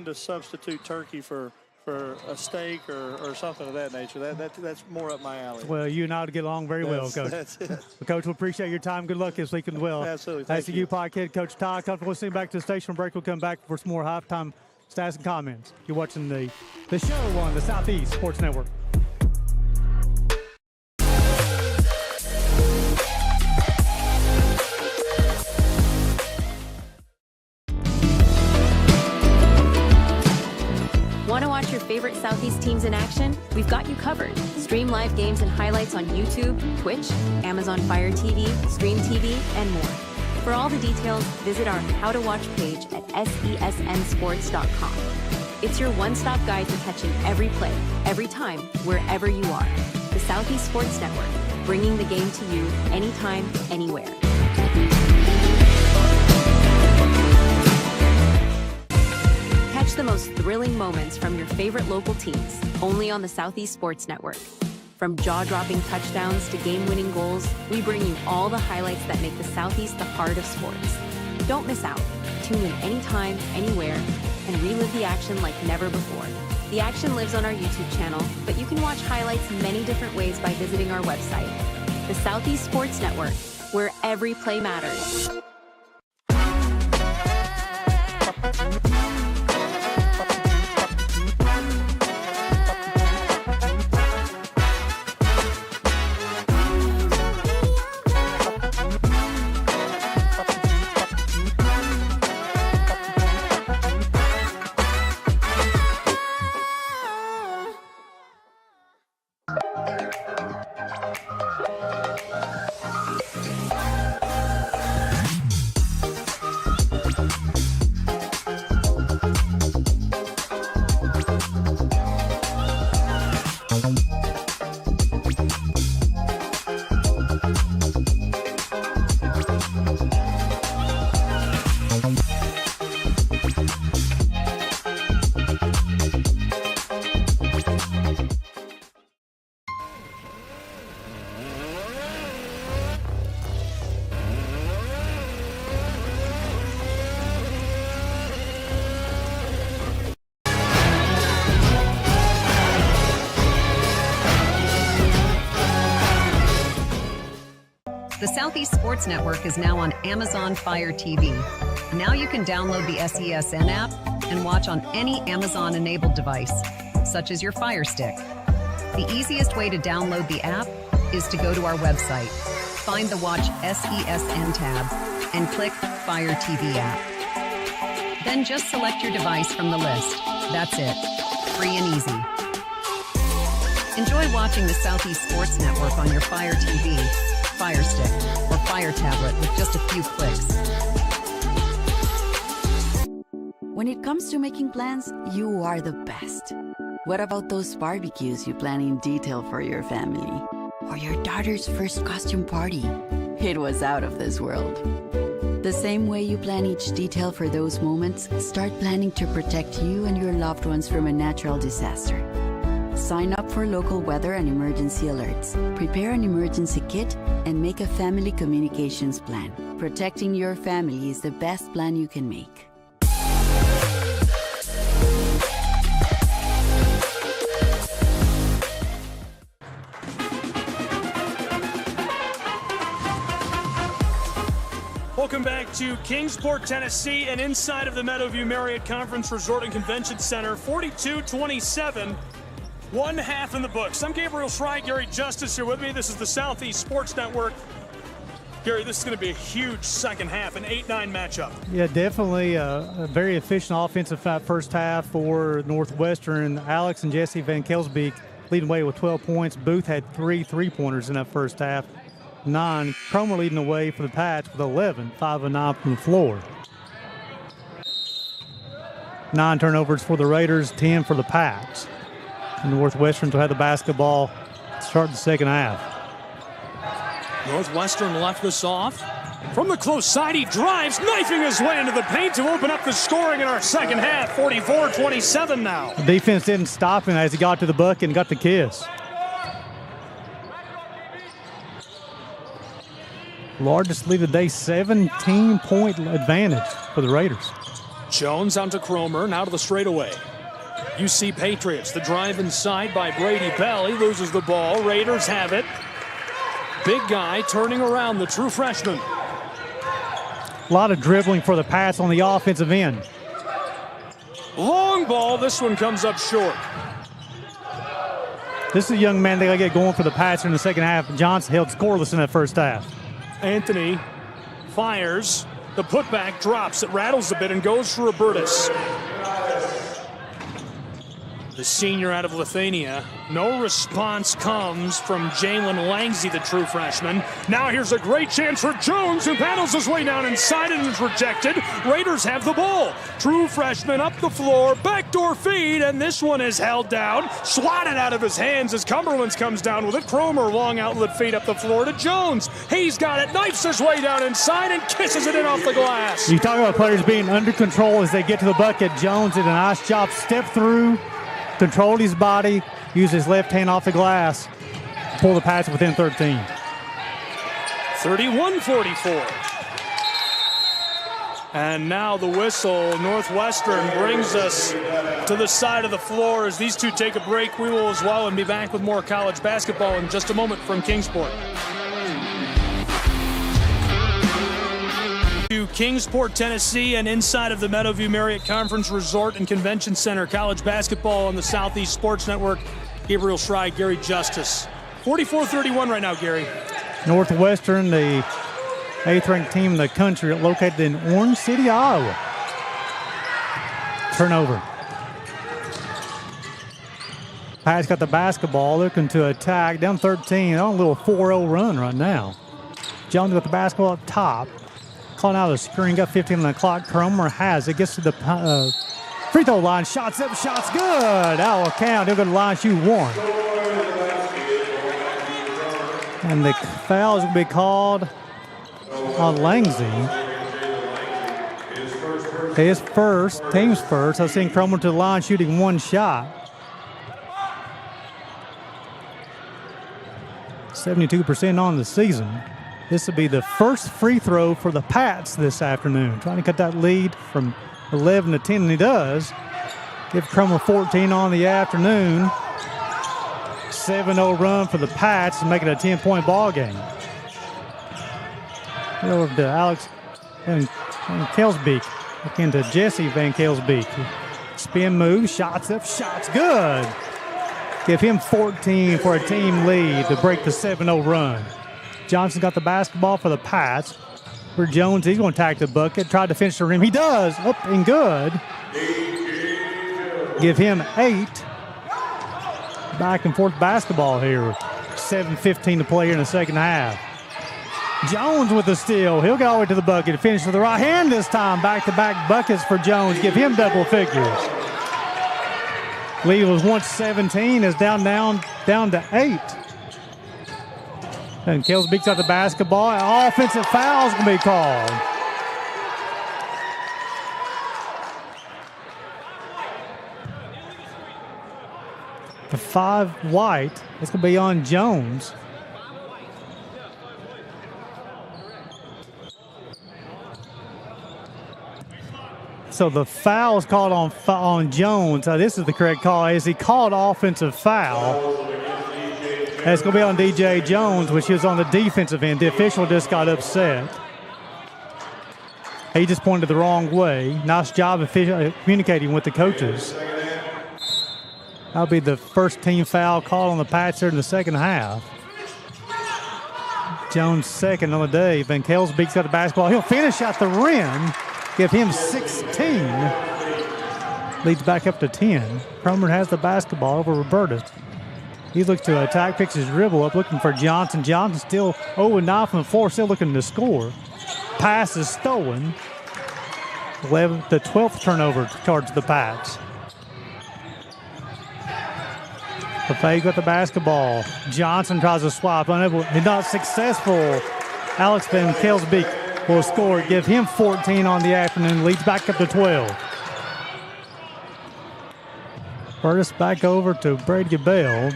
to substitute turkey for a steak or something of that nature. That's more up my alley. Well, you and I would get along very well, Coach. That's it. Well, Coach, we appreciate your time. Good luck this week as well. Absolutely. Thanks to you. Podcast Coach Ty. Coach, we'll see you back to the station break. We'll come back for some more halftime stats and comments. You're watching the show on the Southeast Sports Network. Want to watch your favorite Southeast teams in action? We've got you covered. Stream live games and highlights on YouTube, Twitch, Amazon Fire TV, Stream TV, and more. For all the details, visit our How to Watch page at sesnsports.com. It's your one-stop guide to catching every play, every time, wherever you are. The Southeast Sports Network, bringing the game to you anytime, anywhere. Catch the most thrilling moments from your favorite local teams, only on the Southeast Sports Network. From jaw-dropping touchdowns to game-winning goals, we bring you all the highlights that make the Southeast the heart of sports. Don't miss out. Tune in anytime, anywhere, and relive the action like never before. The action lives on our YouTube channel, but you can watch highlights many different ways by visiting our website. The Southeast Sports Network, where every play matters. The Southeast Sports Network is now on Amazon Fire TV. Now you can download the SESN app and watch on any Amazon-enabled device, such as your Fire Stick. The easiest way to download the app is to go to our website, find the Watch SESN tab, and click Fire TV app. Then just select your device from the list. That's it. Free and easy. Enjoy watching the Southeast Sports Network on your Fire TV, Fire Stick, or Fire Tablet with just a few clicks. When it comes to making plans, you are the best. What about those barbecues you plan in detail for your family? Or your daughter's first costume party? It was out of this world. The same way you plan each detail for those moments, start planning to protect you and your loved ones from a natural disaster. Sign up for local weather and emergency alerts. Prepare an emergency kit and make a family communications plan. Protecting your family is the best plan you can make. Welcome back to Kingsport, Tennessee, and inside of the Meadowview Marriott Conference Resort and Convention Center, 42-27, one half in the books. I'm Gabriel Schrei, Gary Justice here with me. This is the Southeast Sports Network. Gary, this is going to be a huge second half, an 8-9 matchup. Yeah, definitely a very efficient offensive first half for Northwestern. Alex and Jesse Van Kelsbeek leading away with 12 points. Booth had 3 3-pointers in that first half. 9. Cromer leading the way for the Pats with 11, 5 of 9 from the floor. 9 turnovers for the Raiders, 10 for the Pats. And Northwestern will have the basketball to start the second half. Northwestern left this off. From the close side, he drives, knifing his way into the paint to open up the scoring in our second half. 44-27 now. The defense didn't stop him as he got to the bucket and got the kiss. Largest lead of the day, 17-point advantage for the Raiders. Jones out to Cromer, now to the straightaway. UC Patriots, the drive inside by Brady Bell. He loses the ball. Raiders have it. Big guy turning around, the true freshman. A lot of dribbling for the Pats on the offensive end. Long ball, this one comes up short. This is a young man they got to get going for the Pats in the second half. Johnson held scoreless in that first half. Anthony fires. The putback drops. It rattles a bit and goes for Robertus. The senior out of Lithuania. No response comes from Jalen Langsy, the true freshman. Now here's a great chance for Jones, who paddles his way down inside and is rejected. Raiders have the ball. True freshman up the floor, backdoor feed, and this one is held down. Swatted out of his hands as Cumberlands comes down with it. Cromer, long outlet feed up the floor to Jones. He's got it, knifes his way down inside and kisses it in off the glass. You talk about players being under control as they get to the bucket. Jones did a nice job, step through, controlled his body, used his left hand off the glass, pull the Pats within 13. 31-44. And now the whistle. Northwestern brings us to the side of the floor as these two take a break. We will as well and be back with more college basketball in just a moment from Kingsport. To Kingsport, Tennessee, and inside of the Meadowview Marriott Conference Resort and Convention Center. College basketball on the Southeast Sports Network. Gabriel Schrei, Gary Justice. 44-31 right now, Gary. Northwestern, the 8th-ranked team in the country, located in Orange City, Iowa. Turnover. Pats got the basketball, looking to attack. Down 13, on a little 4-0 run right now. Jones got the basketball up top. Calling out of the screen, got 15 on the clock. Cromer has it, gets to the free throw line, shots up, shots good. That will count. He'll go to the line, shoot one. And the foul is going to be called on Langsy. His first, team's first. I've seen Cromer to the line shooting one shot. 72% on the season. This will be the first free throw for the Pats this afternoon. Trying to cut that lead from 11 to 10, and he does. Give Cromer 14 on the afternoon. 7-0 run for the Pats, making it a 10-point ball game. Over to Alex Van Kelsbeek. Back into Jesse Van Kelsbeek. Spin move, shots up, shots good. Give him 14 for a team lead to break the 7-0 run. Johnson got the basketball for the Pats. For Jones, he's going to attack the bucket. Tried to finish the rim. He does. Up and good. Give him 8. Back and forth basketball here. 7:15 to play here in the second half. Jones with the steal. He'll get all the way to the bucket. Finish with the right hand this time. Back-to-back buckets for Jones. Give him double figures. Lead was once 17. Is down to 8. And Kelsbeek's got the basketball. An offensive foul is going to be called. The 5 white. It's going to be on Jones. So the foul is called on Jones. This is the correct call. As he called offensive foul. And it's going to be on DJ Jones, which is on the defensive end. The official just got upset. He just pointed the wrong way. Nice job of communicating with the coaches. That'll be the first team foul called on the Pats here in the second half. Jones second on the day. Van Kelsbeek's got the basketball. He'll finish at the rim. Give him 16. Leads back up to 10. Cromer has the basketball over Robertus. He looks to attack, picks his dribble up, looking for Johnson. Johnson still 0-9 from the floor, still looking to score. Pass is stolen. The 12th turnover towards the Pats. Buffet got the basketball. Johnson tries to swap, unable, not successful. Alex Van Kelsbeek will score, give him 14 on the afternoon, leads back up to 12. Curtis back over to Brady Bell.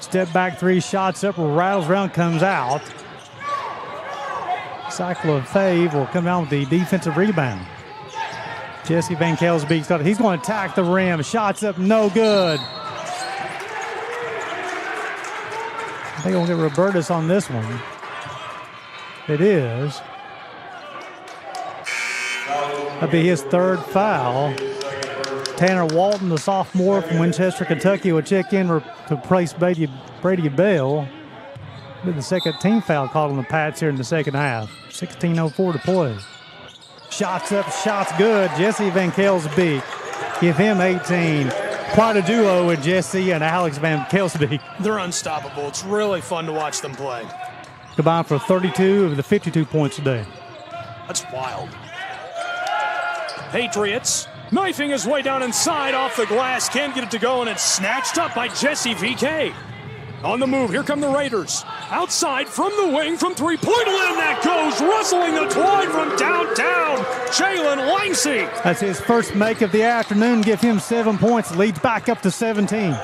Step back 3, shots up, rattles around, comes out. Cycle of Fave will come out with the defensive rebound. Jesse Van Kelsbeek's got it. He's going to attack the rim. Shots up, no good. They're going to get Robertus on this one. It is. That'll be his 3rd foul. Tanner Walton, the sophomore from Winchester, Kentucky, will check in to replace Brady Bell. The second team foul called on the Pats here in the second half. 16:04 to play. Shots up, shots good. Jesse Van Kelsbeek, give him 18. Quite a duo with Jesse and Alex Van Kelsbeek. They're unstoppable. It's really fun to watch them play. Combined for 32 of the 52 points today. That's wild. Patriots knifing his way down inside off the glass. Can't get it to go, and it's snatched up by Jesse VK. On the move, here come the Raiders. Outside from the wing from three-point land, that goes, rustling the twine from downtown, Jalen Langsey. That's his first make of the afternoon. Give him 7 points, leads back up to 17.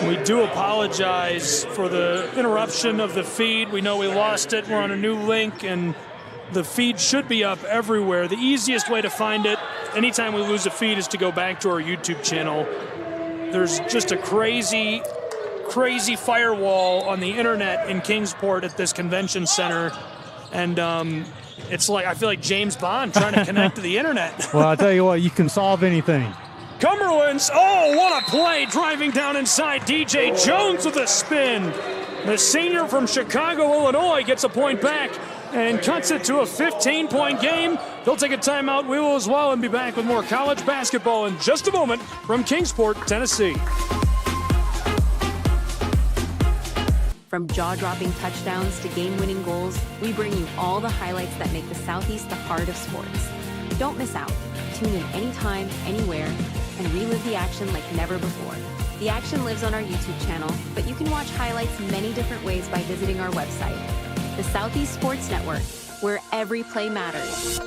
We do apologize for the interruption of the feed. We know we lost it. We're on a new link, and the feed should be up everywhere. The easiest way to find it anytime we lose a feed is to go back to our YouTube channel. There's just a crazy, crazy firewall on the internet in Kingsport at this convention center. And it's like, I feel like James Bond trying to connect to the internet. Well, I'll tell you what, you can solve anything. Cumberlands, oh, what a play, driving down inside. DJ Jones with a spin. The senior from Chicago, Illinois, gets a point back and cuts it to a 15-point game. They'll take a timeout. We will as well, and be back with more college basketball in just a moment from Kingsport, Tennessee. From jaw-dropping touchdowns to game-winning goals, we bring you all the highlights that make the Southeast the heart of sports. Don't miss out. Tune in anytime, anywhere, and relive the action like never before. The action lives on our YouTube channel, but you can watch highlights many different ways by visiting our website, the Southeast Sports Network, where every play matters.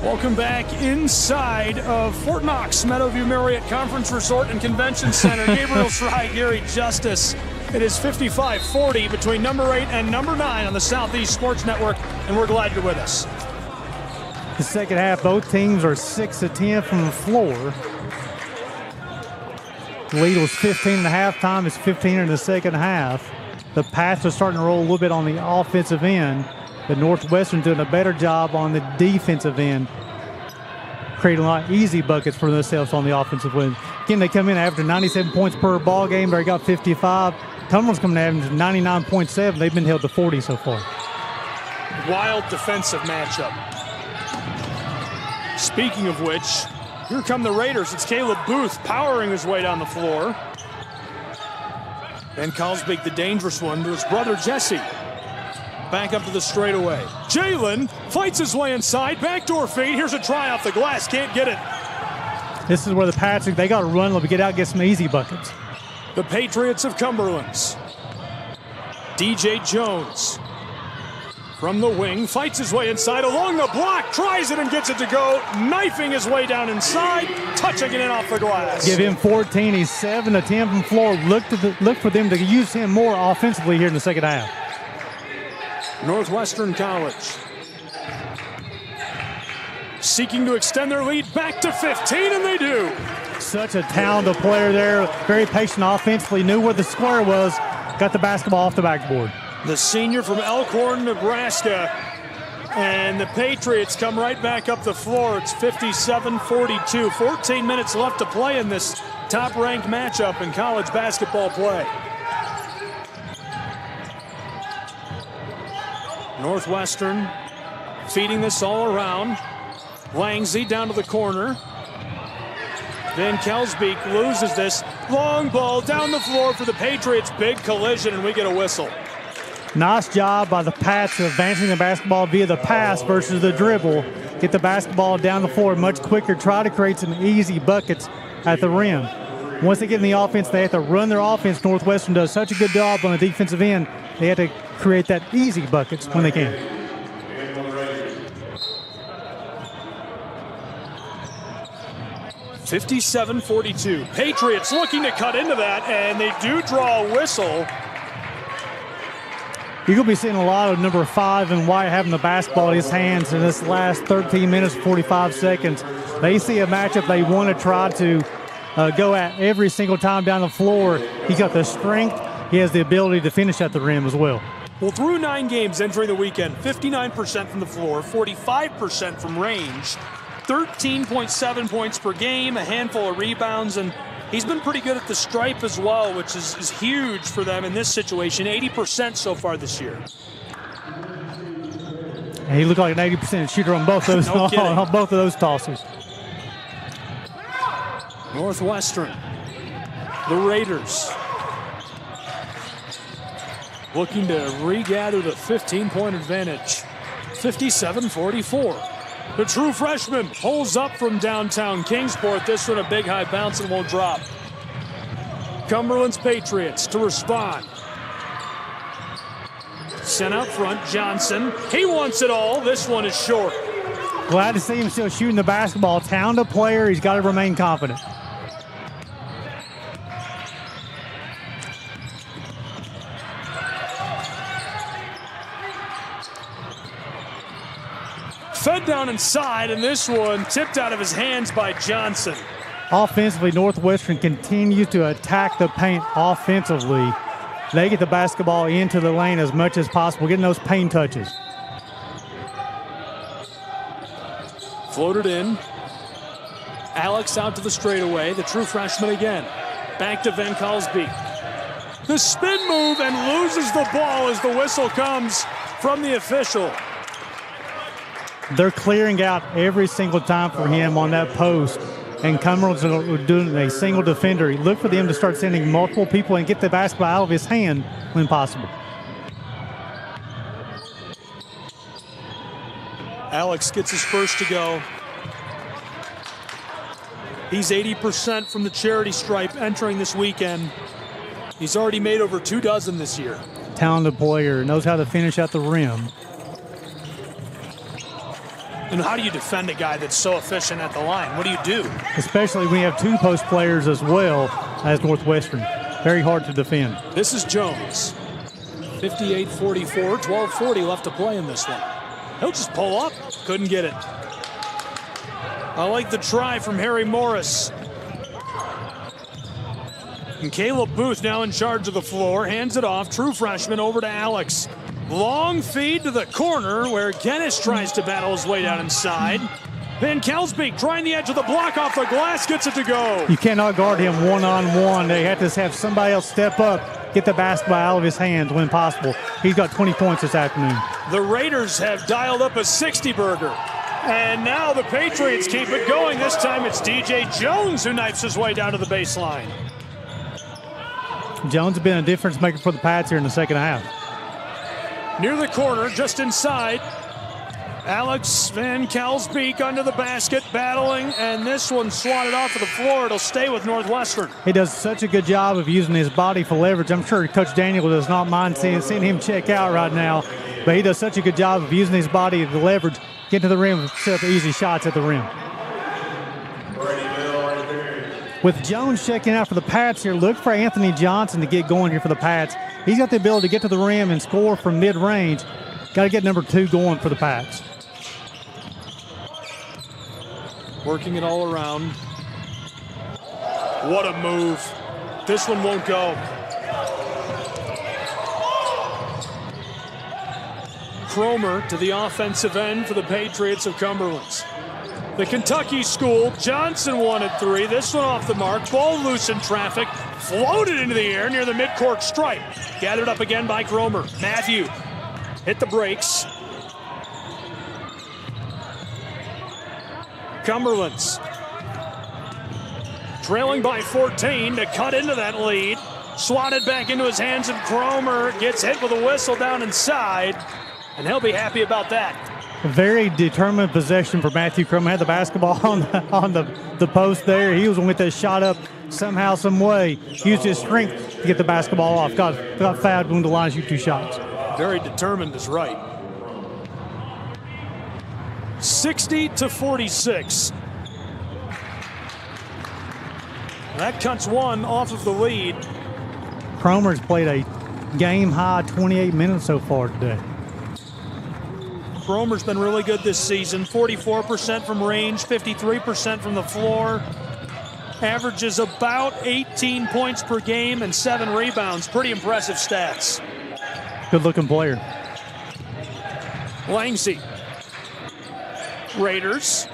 Welcome back inside of Fort Knox, Meadowview Marriott Conference Resort and Convention Center. Gabriel Schrei, Gary Justice. It is 55-40 between number 8 and number 9 on the Southeast Sports Network, and we're glad you're with us. The second half, both teams are 6 of 10 from the floor. The lead was 15 at halftime. It's 15 in the second half. The Pats are starting to roll a little bit on the offensive end. The Northwestern doing a better job on the defensive end, creating a lot of easy buckets for themselves on the offensive end. Again, they come in after 97 points per ball game. They got 55. Cumberland's coming in at 99.7. They've been held to 40 so far. Wild defensive matchup. Speaking of which, here come the Raiders. It's Caleb Booth powering his way down the floor. Van Kelsbeek, the dangerous one, to his brother Jesse. Back up to the straightaway. Jalen fights his way inside. Backdoor feed. Here's a try off the glass. Can't get it. This is where the Pats, they got to run a little bit, get out, get some easy buckets. the Patriots of Cumberlands. DJ Jones from the wing, fights his way inside, along the block, tries it and gets it to go, knifing his way down inside, touching it in off the glass. Give him 14. He's 7 of 10 from floor. Look for them to use him more offensively here in the second half. Northwestern College seeking to extend their lead back to 15, and they do. Such a talented player there, very patient offensively, knew where the square was, got the basketball off the backboard. The senior from Elkhorn, Nebraska, and the Patriots come right back up the floor. It's 57-42, 14 minutes left to play in this top-ranked matchup in college basketball play. Northwestern feeding this all around. Langsy down to the corner. Van Kelsbeek loses this. Long ball down the floor for the Patriots. Big collision, and we get a whistle. Nice job by the Pats advancing the basketball via the pass versus the dribble. Get the basketball down the floor much quicker. Try to create some easy buckets at the rim. Once they get in the offense, they have to run their offense. Northwestern does such a good job on the defensive end. They have to create that easy buckets when they can. (57-42). Patriots looking to cut into that, and they do draw a whistle. You're going to be seeing a lot of number 5 and White having the basketball in his hands in this last 13 minutes, 45 seconds. They see a matchup they want to try to go at every single time down the floor. He's got the strength. He has the ability to finish at the rim as well. Well, through 9 games entering the weekend, 59% from the floor, 45% from range, 13.7 points per game, a handful of rebounds, and he's been pretty good at the stripe as well, which is huge for them in this situation. 80% so far this year. And he looked like an 80% shooter on both those on both of those tosses. Northwestern, the Raiders, looking to regather the 15-point advantage. 57-44. The true freshman pulls up from downtown Kingsport. This one a big high bounce and won't drop. Cumberland's Patriots to respond. Sent out front, Johnson. He wants it all. This one is short. Glad to see him still shooting the basketball. Talented player. He's got to remain confident. Fed down inside, and this one tipped out of his hands by Johnson. Offensively, Northwestern continues to attack the paint offensively. They get the basketball into the lane as much as possible, getting those paint touches. Floated in. Alex out to the straightaway, the true freshman again. Back to Van Kelsbeek. The spin move and loses the ball as the whistle comes from the official. They're clearing out every single time for him on that post. And Cumberland's doing a single defender. Look for them to start sending multiple people and get the basketball out of his hand when possible. Alex gets his first to go. He's 80% from the charity stripe entering this weekend. He's already made over 2 dozen this year. Talented player, knows how to finish at the rim. And how do you defend a guy that's so efficient at the line? What do you do? Especially when you have 2 post players as well as Northwestern. Very hard to defend. This is Jones. 58-44, 12:40 left to play in this one. He'll just pull up. Couldn't get it. I like the try from Harry Morris. And Caleb Booth now in charge of the floor. Hands it off. True freshman over to Alex. Long feed to the corner where Guinness tries to battle his way down inside. Van Kelsbeek trying the edge of the block off the glass, gets it to go. You cannot guard him one-on-one. They have to have somebody else step up, get the basketball out of his hands when possible. He's got 20 points this afternoon. The Raiders have dialed up a 60-burger. And now the Patriots keep it going. This time it's DJ Jones who knifes his way down to the baseline. Jones has been a difference maker for the Pats here in the second half. Near the corner, just inside. Alex Van Kelsbeek under the basket, battling, and this one swatted off of the floor. It'll stay with Northwestern. He does such a good job of using his body for leverage. I'm sure Coach Daniel does not mind seeing him check out right now, but he does such a good job of using his body to leverage, get to the rim, set up easy shots at the rim. With Jones checking out for the Pats here, look for Anthony Johnson to get going here for the Pats. He's got the ability to get to the rim and score from mid-range. Got to get number 2 going for the Pats. Working it all around. What a move. This one won't go. Cromer to the offensive end for the Patriots of Cumberlands. The Kentucky school, Johnson wanted 3. This one off the mark. Ball loose in traffic. Floated into the air near the midcourt stripe. Gathered up again by Cromer. Matthew hit the brakes. Cumberlands trailing by 14 to cut into that lead. Swatted back into his hands, and Cromer gets hit with a whistle down inside, and he'll be happy about that. A very determined possession for Matthew Cromer. Had the basketball on the post there. He was going to get that shot up somehow, some way. Used his strength to get the basketball off. Got fouled, going to the line, shoot 2 shots. Very determined is right. 60-46. That cuts one off of the lead. Cromer's played a game-high 28 minutes so far today. Cromer's been really good this season. 44% from range, 53% from the floor. Averages about 18 points per game and 7 rebounds. Pretty impressive stats. Good-looking player. Langsy. Raiders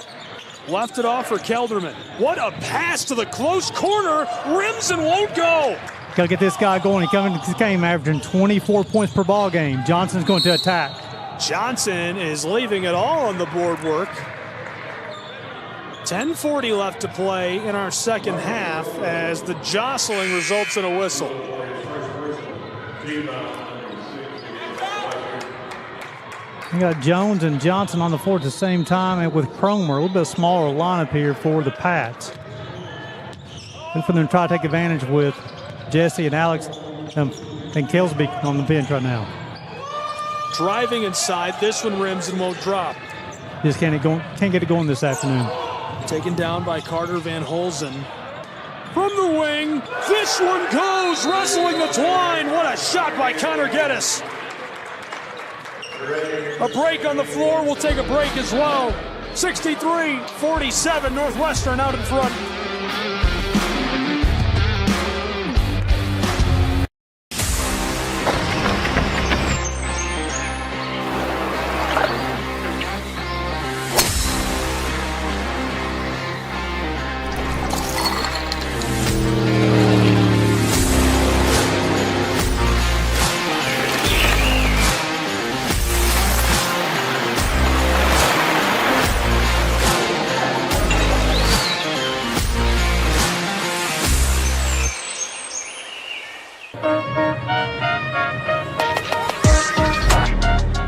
left it off for Kelderman. What a pass to the close corner. Rims and won't go. Got to get this guy going. He coming into this game averaging 24 points per ball game. Johnson's going to attack. Johnson is leaving it all on the board work. 10:40 left to play in our second half as the jostling results in a whistle. You got Jones and Johnson on the floor at the same time, and with Cromer, a little bit smaller lineup here for the Pats. Good for them to try to take advantage with Jesse and Alex and Kelsbeek on the bench right now. Driving inside, this one rims and won't drop. Just can't get it going this afternoon. Taken down by Carter Van Holzen. From the wing, this one goes, wrestling the twine. What a shot by Connor Geddes. A break on the floor, we'll take a break as well. 63-47, Northwestern out in front.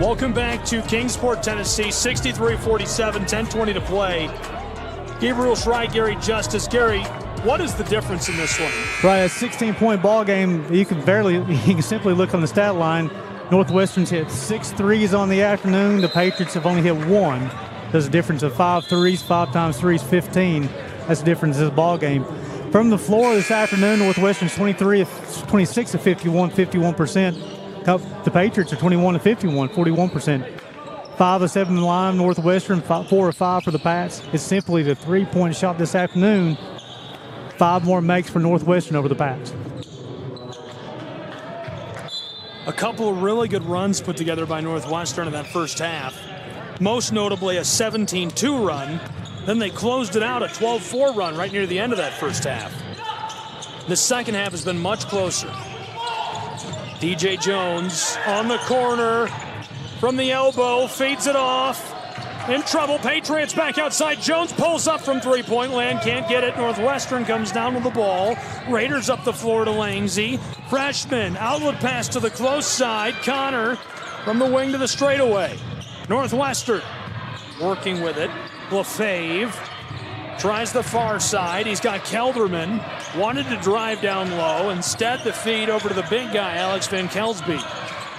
Welcome back to Kingsport, Tennessee. 63-47, 10:20 to play. Gabriel Schrei, Gary Justice. Gary, what is the difference in this one? Right, a 16-point ball game. You can simply look on the stat line. Northwestern's hit 6 threes on the afternoon. The Patriots have only hit 1. There's a difference of 5 threes. 5 times 3 is 15. That's the difference in this ball game. From the floor this afternoon, Northwestern's 26 of 51, 51%. The Patriots are 21 of 51, 41%. 5 of 7 in the line, Northwestern, 4 of 5 for the Pats. It's simply the 3-point shot this afternoon. 5 more makes for Northwestern over the Pats. A couple of really good runs put together by Northwestern in that first half. Most notably a 17-2 run. Then they closed it out, a 12-4 run right near the end of that first half. The second half has been much closer. DJ Jones on the corner from the elbow, feeds it off. In trouble, Patriots back outside. Jones pulls up from three-point land, can't get it. Northwestern comes down with the ball. Raiders up the floor to Langsy. Freshman, outlet pass to the close side. Connor from the wing to the straightaway. Northwestern working with it. LaFave tries the far side. He's got Kelderman. Wanted to drive down low. Instead, the feed over to the big guy, Alex Van Kelsbeek.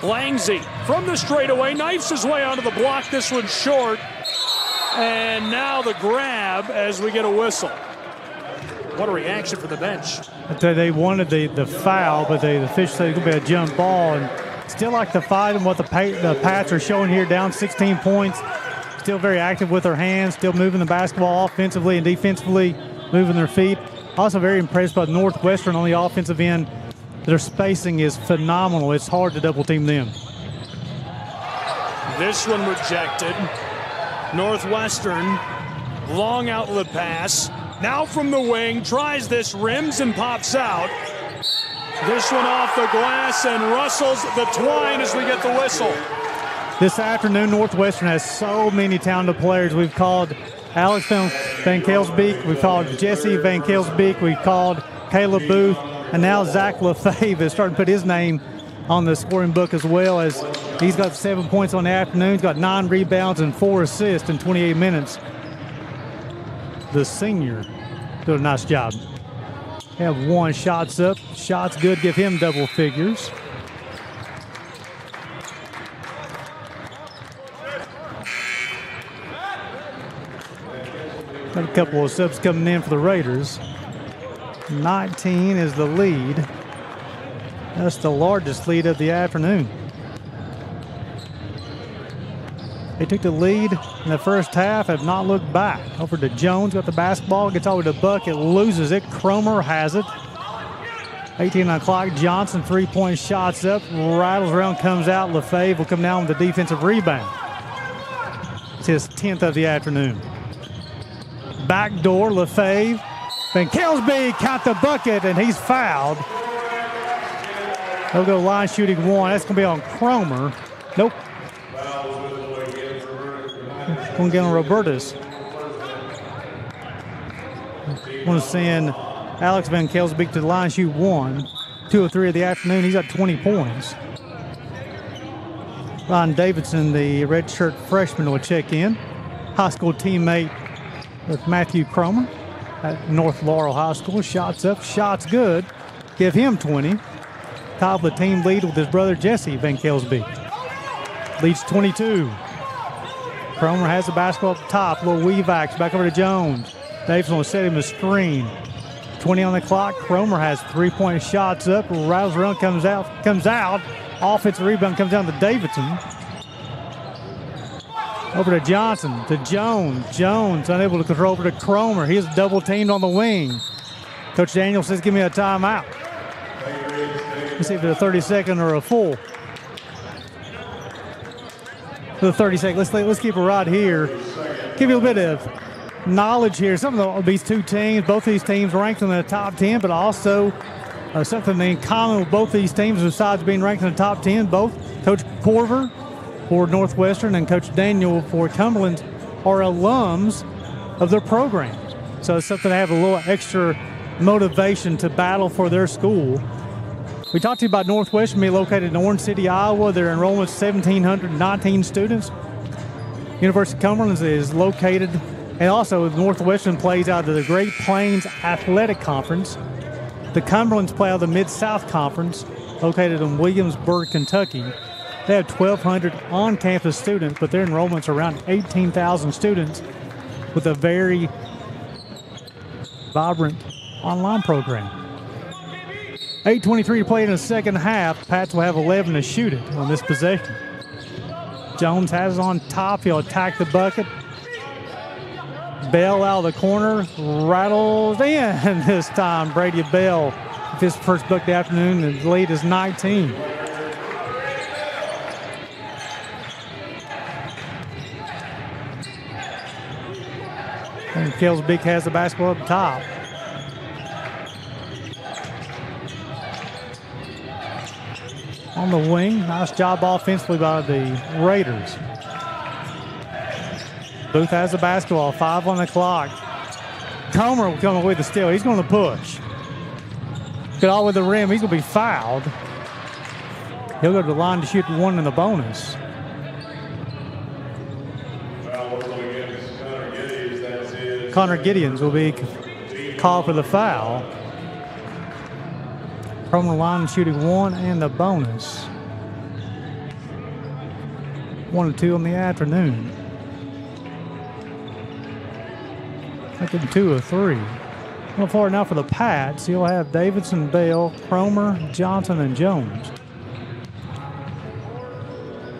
Langsy from the straightaway, knifes his way onto the block. This one's short. And now the grab as we get a whistle. What a reaction for the bench. They wanted the foul, but the official said it's going to be a jump ball. And still like to fight them. What the Pats are showing here, down 16 points. Still very active with their hands, still moving the basketball offensively and defensively, moving their feet. Also very impressed by Northwestern on the offensive end. Their spacing is phenomenal. It's hard to double team them. This one rejected. Northwestern, long outlet pass. Now from the wing, tries this, rims and pops out. This one off the glass and rustles the twine as we get the whistle. This afternoon, Northwestern has so many talented players. We've called Alex Van Kelsbeek. We've called Jesse Van Kelsbeek. We've called Caleb Booth. And now Zach LaFave is starting to put his name on the scoring book as well, as he's got 7 points on the afternoon. He's got 9 rebounds and 4 assists in 28 minutes. The senior did a nice job. Have 1 shots up. Shots good, give him double figures. Got a couple of subs coming in for the Raiders. 19 is the lead. That's the largest lead of the afternoon. They took the lead in the first half, have not looked back. Over to Jones, got the basketball, gets over to Bucket, loses it. Cromer has it. 18 on the clock. Johnson, 3-point shots up, rattles around, comes out. LaFave will come down with the defensive rebound. It's his 10th of the afternoon. Backdoor, LaFave. Van Kelsbeek count the bucket, and he's fouled. They'll go line shooting 1. That's going to be on Cromer. Nope. Going to get on Robertus. Want to send Alex Van Kelsbeek to the line shoot 1. 2 of 3 of the afternoon. He's got 20 points. Ron Davidson, the redshirt freshman, will check in. High school teammate with Matthew Cromer at North Laurel High School. Shots up, shots good. Give him 20. Top of the team lead with his brother Jesse Van Kelsbeek. Leads 22. Cromer has the basketball at the top. Little weave-ax back over to Jones. Davis will set him a screen. 20 on the clock. Cromer has 3-point shots up. Rattles around, comes out. Offensive rebound comes down to Davidson. Over to Johnson, to Jones. Jones unable to control over to Cromer. He is double teamed on the wing. Coach Daniel says, give me a timeout. Let's see if it's a 30-second or a full. For the 30 seconds, let's keep it right here. Give you a bit of knowledge here. Some of these two teams, both these teams ranked in the top 10, but also something in common with both these teams besides being ranked in the top 10. Both Coach Corver for Northwestern and Coach Daniel for Cumberlands are alums of their programs. So it's something to have a little extra motivation to battle for their school. We talked to you about Northwestern being located in Orange City, Iowa. Their enrollment is 1,719 students. University of Cumberlands is located, and also Northwestern plays out of the Great Plains Athletic Conference. The Cumberlands play out of the Mid-South Conference, located in Williamsburg, Kentucky. They have 1,200 on-campus students, but their enrollment's around 18,000 students with a very vibrant online program. 8:23 to play in the second half. Pats will have 11 to shoot it on this possession. Jones has it on top. He'll attack the bucket. Bell out of the corner. Rattles in this time. Brady Bell with his first bucket of the afternoon. The lead is 19. And Kelsbeek has the basketball up top. On the wing, nice job offensively by the Raiders. Booth has the basketball, 5 on the clock. Comer will come away with the steal. He's going to push. Get all with the rim. He's going to be fouled. He'll go to the line to shoot 1 in the bonus. Connor Gideons will be called for the foul. From the line shooting 1 and the bonus. 1 and 2 in the afternoon. Making 2 of 3. Well, forward now for the Pats. He'll have Davidson, Bell, Cromer, Johnson, and Jones.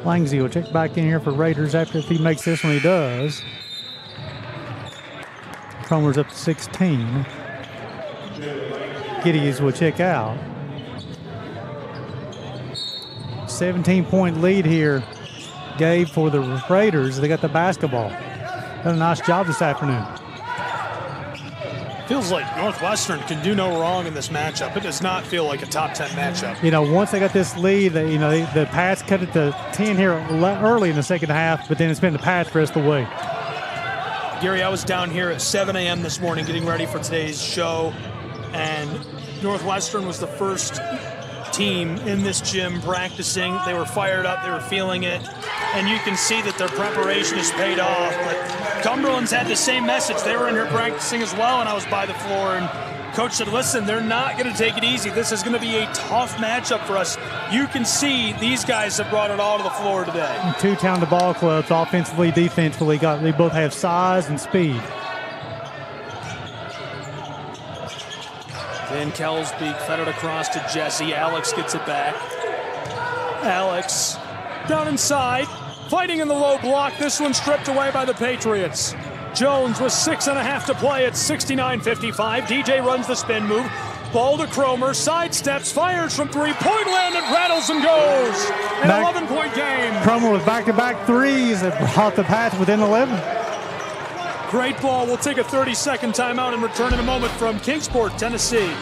Langsy will check back in here for Raiders after if he makes this one, he does. Cromer's up to 16. Gideons will check out. 17-point lead here, Gabe, for the Raiders. They got the basketball. Done a nice job this afternoon. Feels like Northwestern can do no wrong in this matchup. It does not feel like a top 10 matchup. You know, once they got this lead, the Pats cut it to 10 here early in the second half, but then it's been the Pats the rest of the way. Gary, I was down here at 7 a.m. this morning getting ready for today's show, and Northwestern was the first team in this gym practicing. They were fired up, they were feeling it, and you can see that their preparation has paid off. But Cumberlands had the same message. They were in here practicing as well, and I was by the floor, and Coach said, listen, they're not going to take it easy. This is going to be a tough matchup for us. You can see these guys have brought it all to the floor today. 2 talented ball clubs, offensively, defensively. They both have size and speed. Then Kelsbeek fed it across to Jesse. Alex gets it back. Alex down inside, fighting in the low block. This one stripped away by the Patriots. Jones with 6.5 to play at 69-55. DJ runs the spin move. Ball to Cromer, sidesteps, fires from three-point land, and rattles and goes. An 11-point game. Cromer with back-to-back threes that brought the Pats within 11. Great ball. We'll take a 30-second timeout and return in a moment from Kingsport, Tennessee.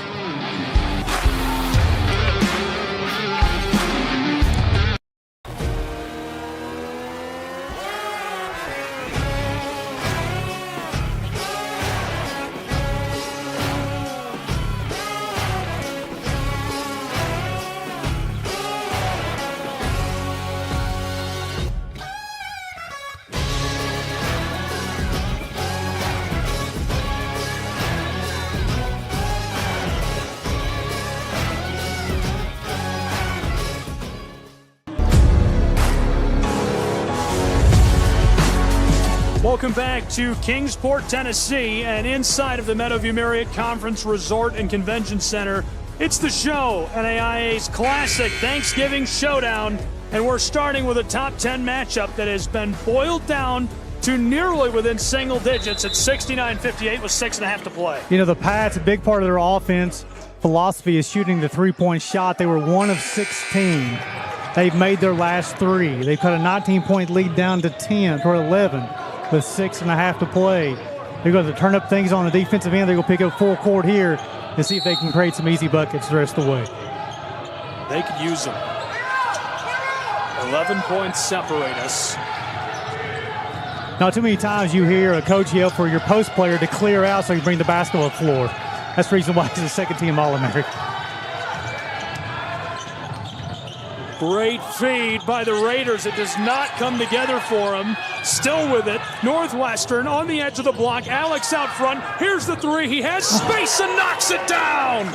Welcome back to Kingsport, Tennessee, and inside of the Meadowview Marriott Conference Resort and Convention Center, it's the show, NAIA's classic Thanksgiving Showdown, and we're starting with a top 10 matchup that has been boiled down to nearly within single digits at 69-58 with 6.5 to play. You know, the Pats, a big part of their offense philosophy is shooting the three-point shot. They were 1 of 16. They've made their last 3. They cut a 19-point lead down to 10 or 11. With 6.5 to play. They're going to turn up things on the defensive end. They're going to pick up full court here and see if they can create some easy buckets the rest of the way. They could use them. 11 points separate us. Not too many times you hear a coach yell for your post player to clear out so you bring the basketball floor. That's the reason why he's a second-team All-American. Great feed by the Raiders. It does not come together for them. Still with it. Northwestern on the edge of the block. Alex out front. Here's the three. He has space and knocks it down.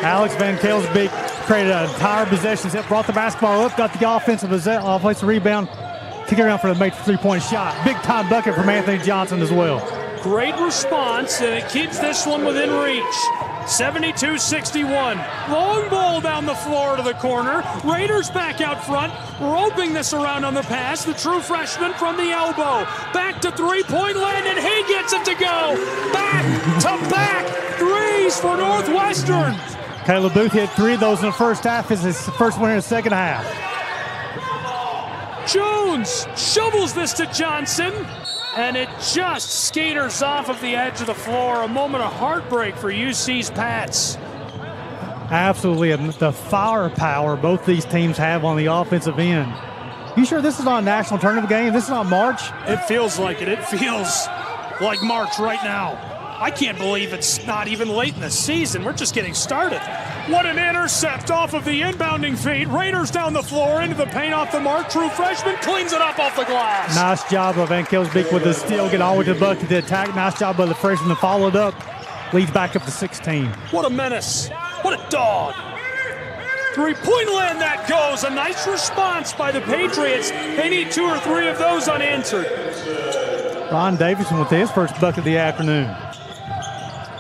Alex Van Kelsbeek created an entire possession. Brought the basketball up. Got the offensive rebound. Kick it around for the made three-point shot. Big-time bucket from Anthony Johnson as well. Great response, and it keeps this one within reach. 72-61. Long ball down the floor to the corner. Raiders back out front, roping this around on the pass. The true freshman from the elbow. Back to three-point land, and he gets it to go. Back to back threes for Northwestern. Caleb Booth hit 3 of those in the first half. Is his first one in the second half. Jones shovels this to Johnson. And it just skaters off of the edge of the floor. A moment of heartbreak for UC's Pats. Absolutely. The firepower both these teams have on the offensive end. You sure this is not a national tournament game? This is not March? It feels like it. It feels like March right now. I can't believe it's not even late in the season. We're just getting started. What an intercept off of the inbounding feed. Raiders down the floor, into the paint, off the mark. True freshman cleans it up off the glass. Nice job of Van Kelsbeek with the steal. Get all the way to the bucket to attack. Nice job by the freshman to follow it up. Leads back up to 16. What a menace. What a dog. Three-point land that goes. A nice response by the Patriots. They need 2 or 3 of those unanswered. Ron Davidson with his first bucket of the afternoon.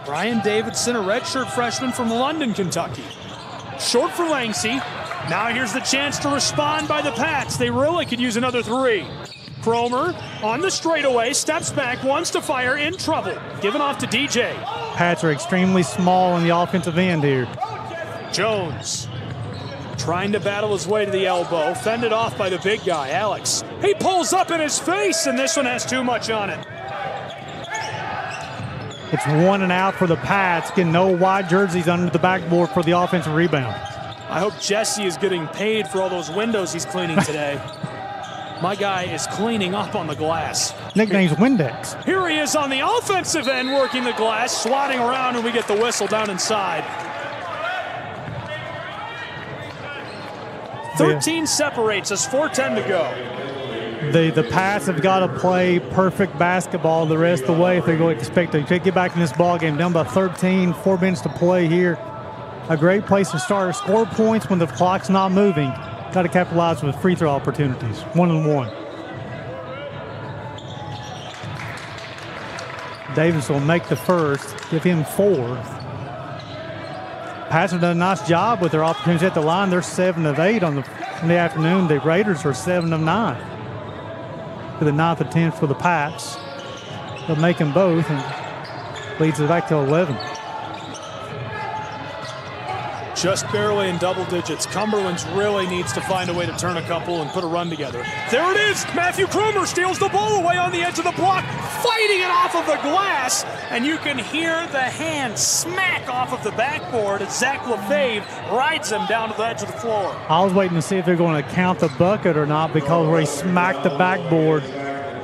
Brian Davidson, a redshirt freshman from London, Kentucky. Short for Langsy. Now here's the chance to respond by the Pats. They really could use another 3. Cromer on the straightaway, steps back, wants to fire, in trouble. Given off to DJ. Pats are extremely small on the offensive end here. Jones trying to battle his way to the elbow, fended off by the big guy, Alex. He pulls up in his face, and this one has too much on it. It's 1 and out for the Pats. Getting no white jerseys under the backboard for the offensive rebound. I hope Jesse is getting paid for all those windows he's cleaning today. My guy is cleaning up on the glass. Nickname's Windex. Here he is on the offensive end, working the glass, swatting around, and we get the whistle down inside. 13 separates us, 4:10 to go. The Pats have got to play perfect basketball the rest of the way if they're going to expect to get back in this ball game. Down by 13, 4 minutes to play here. A great place to start. Score points when the clock's not moving. Got to capitalize with free throw opportunities. 1-on-1. Davis will make the first, give him 4. Pats have done a nice job with their opportunities at the line. They're 7 of 8 in the afternoon. The Raiders are 7 of 9. For the 9th attempt for the Pats. They'll make them both and leads it back to 11. Just barely in double digits. Cumberlands really needs to find a way to turn a couple and put a run together. There it is. Matthew Cromer steals the ball away on the edge of the block, fighting it off of the glass, and you can hear the hand smack off of the backboard as Zach Lefebvre rides him down to the edge of the floor. I was waiting to see if they're going to count the bucket or not because where he smacked the backboard.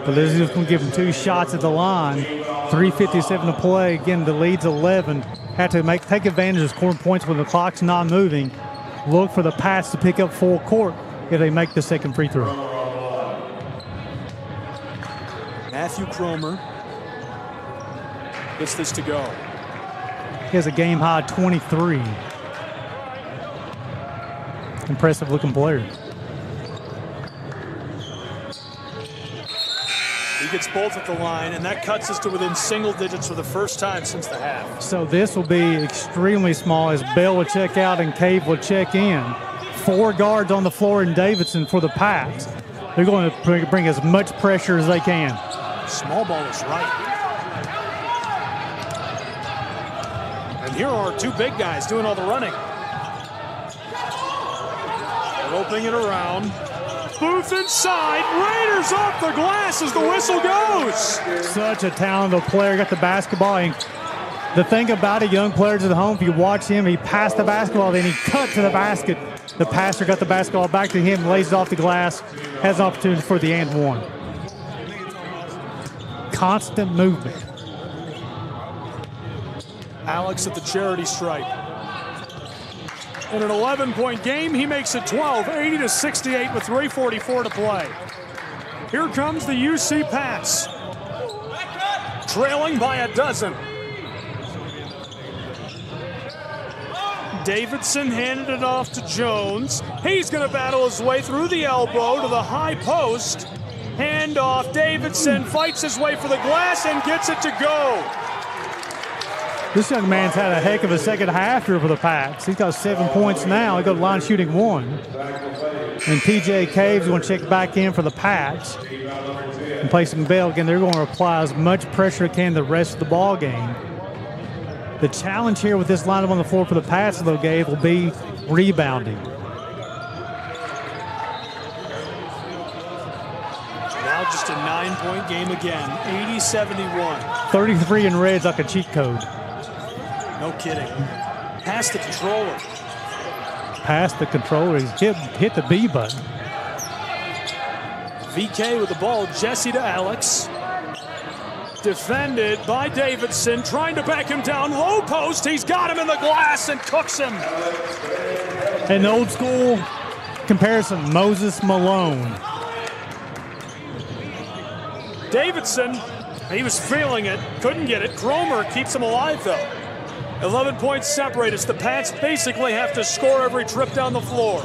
But they're just going to give him 2 shots at the line. 3:57 to play. Again, the lead's 11. Have to take advantage of scoring points when the clock's not moving. Look for the Pats to pick up full court if they make the second free throw. Matthew Cromer gets this to go. He has a game-high 23. Impressive-looking player. He gets both at the line, and that cuts us to within single digits for the first time since the half. So this will be extremely small as Bell will check out and Cave will check in. 4 guards on the floor in Davidson for the Pats. They're going to bring as much pressure as they can. Small ball is right. And here are 2 big guys doing all the running. Roping it around. Booth inside. Raiders off the glass as the whistle goes. Such a talented player. Got the basketball. And the thing about it, young players at home, if you watch him, he passed the basketball, then he cut to the basket. The passer got the basketball back to him, lays it off the glass, has an opportunity for the and one. Constant movement. Alex at the charity stripe. In an 11-point game, he makes it 12, 80-68 with 3:44 to play. Here comes the UC Pats, trailing by a dozen. Davidson handed it off to Jones. He's going to battle his way through the elbow to the high post. Handoff, Davidson fights his way for the glass and gets it to go. This young man's had a heck of a second half here for the Pats. He's got 7 points now. He got line shooting 1. And TJ Cave's going to check back in for the Pats and play some Bell. Again, they're going to apply as much pressure as they can the rest of the ball game. The challenge here with this lineup on the floor for the Pats, though, Gabe, will be rebounding. Now just a 9-point game again, 80-71. 33 in red's like a cheat code. No kidding. Pass the controller. Pass the controller. He's hit the B button. VK with the ball. Jesse to Alex. Defended by Davidson, trying to back him down. Low post, he's got him in the glass and cooks him. An old school comparison, Moses Malone. Davidson, he was feeling it, couldn't get it. Cromer keeps him alive though. 11 points separate us. The Pats basically have to score every trip down the floor.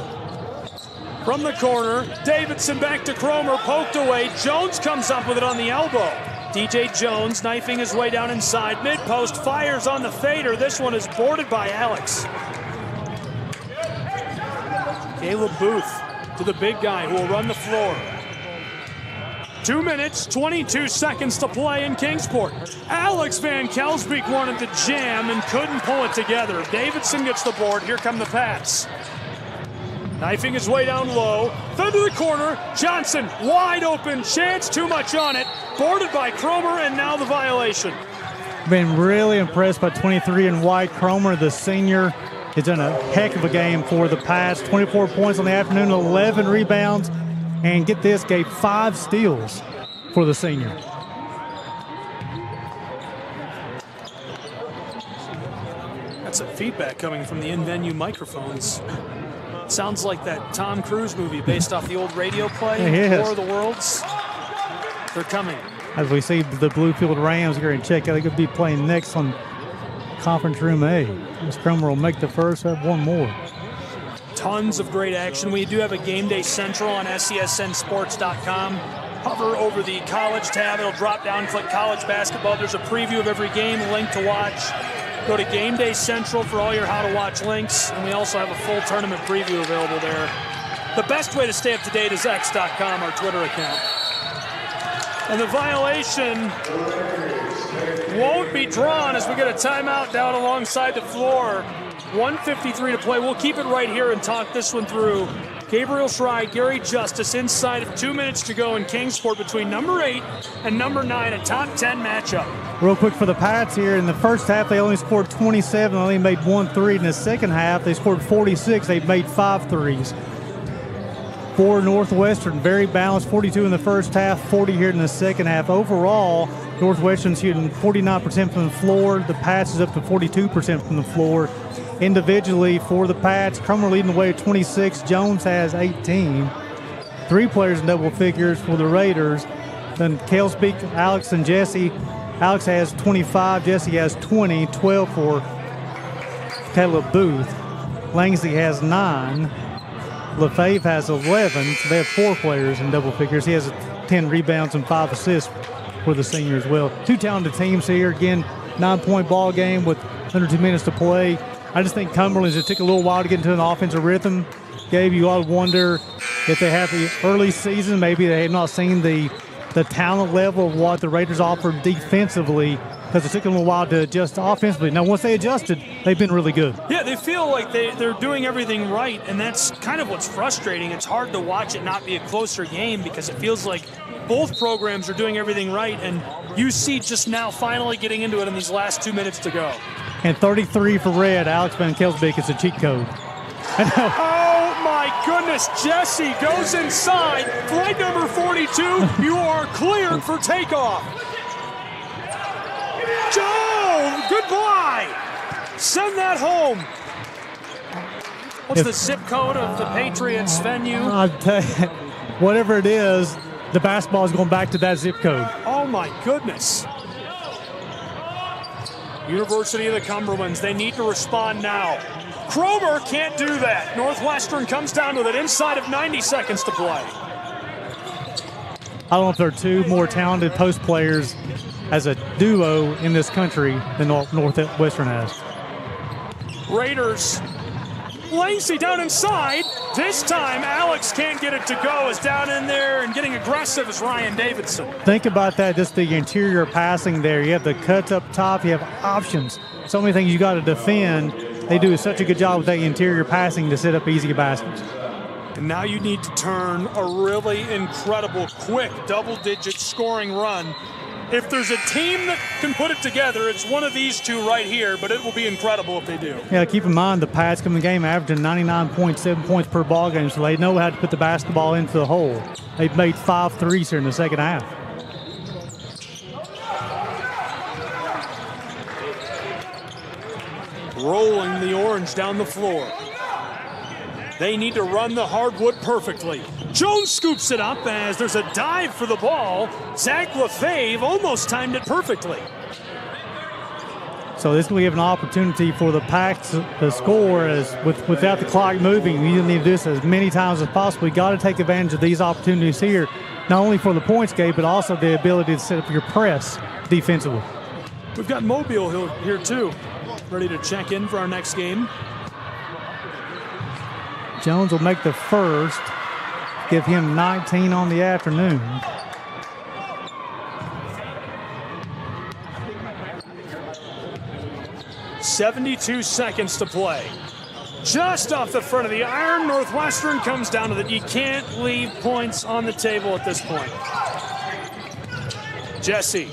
From the corner, Davidson back to Cromer, poked away. Jones comes up with it on the elbow. DJ Jones knifing his way down inside. Mid-post, fires on the fader. This one is boarded by Alex. Caleb Booth to the big guy who will run the floor. 2 minutes, 22 seconds to play in Kingsport. Alex Van Kelsbeek wanted to jam and couldn't pull it together. Davidson gets the board. Here come the Pats. Knifing his way down low. Then to the corner. Johnson wide open. Chance too much on it. Boarded by Cromer, and now the violation. Been really impressed by 23 and White. Cromer, the senior, has done a heck of a game for the Pats. 24 points on the afternoon, 11 rebounds, and get this, gave 5 steals for the senior. That's some feedback coming from the in-venue microphones. Sounds like that Tom Cruise movie based off the old radio play, Yes. War of the Worlds. They're coming. As we see the Bluefield Rams here in check, they could be playing next on Conference Room A. This Cromer will make the first, have one more. Tons of great action. We do have a Game Day Central on SESNsports.com. Hover over the college tab. It'll drop down, click college basketball. There's a preview of every game, a link to watch. Go to Game Day Central for all your how to watch links. And we also have a full tournament preview available there. The best way to stay up to date is X.com, our Twitter account. And the violation won't be drawn as we get a timeout down alongside the floor. 1:53 to play. We'll keep it right here and talk this one through. Gabriel Schrei, Gary Justice inside of 2 minutes to go in Kingsport between number 8 and number 9, a top 10 matchup. Real quick for the Pats here, in the first half they only scored 27, only made 1 3. In the second half they scored 46, they made 5 threes. For Northwestern, very balanced, 42 in the first half, 40 here in the second half. Overall, Northwestern's shooting 49% from the floor. The Pats is up to 42% from the floor. Individually for the Pats, Cromer leading the way at 26. Jones has 18. 3 players in double figures for the Raiders. Then Kelsbeek, Alex, and Jesse. Alex has 25. Jesse has 20. 12 for Caleb Booth. Langsley has 9. LaFave has 11. So they have 4 players in double figures. He has 10 rebounds and 5 assists for the senior as well. 2 talented teams here. Again, 9-point ball game with under 2 minutes to play. I just think Cumberlands, it took a little while to get into an offensive rhythm. Gabe, you ought to wonder if they have the early season, maybe they have not seen the talent level of what the Raiders offered defensively, because it took them a while to adjust offensively. Now, once they adjusted, they've been really good. Yeah, they feel like they're doing everything right, and that's kind of what's frustrating. It's hard to watch it not be a closer game because it feels like both programs are doing everything right, and UC just now finally getting into it in these last 2 minutes to go. And 33 for Red, Alex Van Kelsbeek is a cheat code. Oh my goodness, Jesse goes inside. Flight number 42, you are cleared for takeoff. Joe, goodbye. Send that home. What's the zip code of the Patriots venue? I'll tell you, whatever it is, the basketball is going back to that zip code. Oh my goodness. University of the Cumberlands, they need to respond now. Cromer can't do that. Northwestern comes down with it inside of 90 seconds to play. I don't know if there are 2 more talented post players as a duo in this country than Northwestern has. Raiders, Langsley down inside. This time, Alex can't get it to go. Is down in there and getting aggressive is Ryan Davidson. Think about that, just the interior passing there. You have the cuts up top, you have options. So many things you got to defend. They do such a good job with that interior passing to set up easy baskets. And now you need to turn a really incredible, quick, double-digit scoring run. If there's a team that can put it together, it's one of these 2 right here, but it will be incredible if they do. Yeah, keep in mind the Pats come in the game averaging 99.7 points per ball game, so they know how to put the basketball into the hole. They've made 5 threes here in the second half. rolling the orange down the floor. They need to run the hardwood perfectly. Jones scoops it up as there's a dive for the ball. Zach Lefebvre almost timed it perfectly. So this will give an opportunity for the Pack to score as without the clock moving. You need to do this as many times as possible. You got to take advantage of these opportunities here, not only for the points game, but also the ability to set up your press defensively. We've got Mobile here too, ready to check in for our next game. Jones will make the first, give him 19 on the afternoon. .72 seconds to play. Just off the front of the iron, Northwestern comes down to that. You can't leave points on the table at this point. Jesse.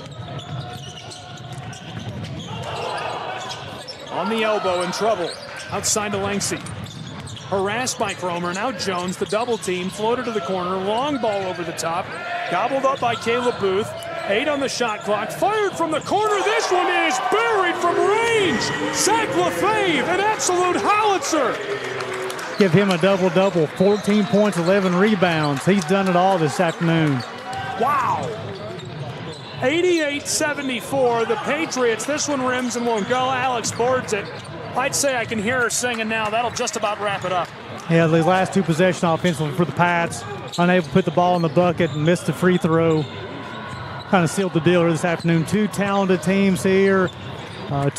On the elbow, in trouble. Outside to Langsey. Harassed by Cromer. Now Jones, the double team, floated to the corner. Long ball over the top. Gobbled up by Caleb Booth. 8 on the shot clock. Fired from the corner. This one is buried from range. Zach Lefebvre, an absolute howitzer. Give him a double-double. 14 points, 11 rebounds. He's done it all this afternoon. Wow. 88-74. The Patriots. This one rims and won't go. Alex boards it. I'd say I can hear her singing now. That'll just about wrap it up. Yeah, the last two possessions offensively for the Pats. Unable to put the ball in the bucket and missed the free throw. Kind of sealed the deal here this afternoon. Two talented teams here. Top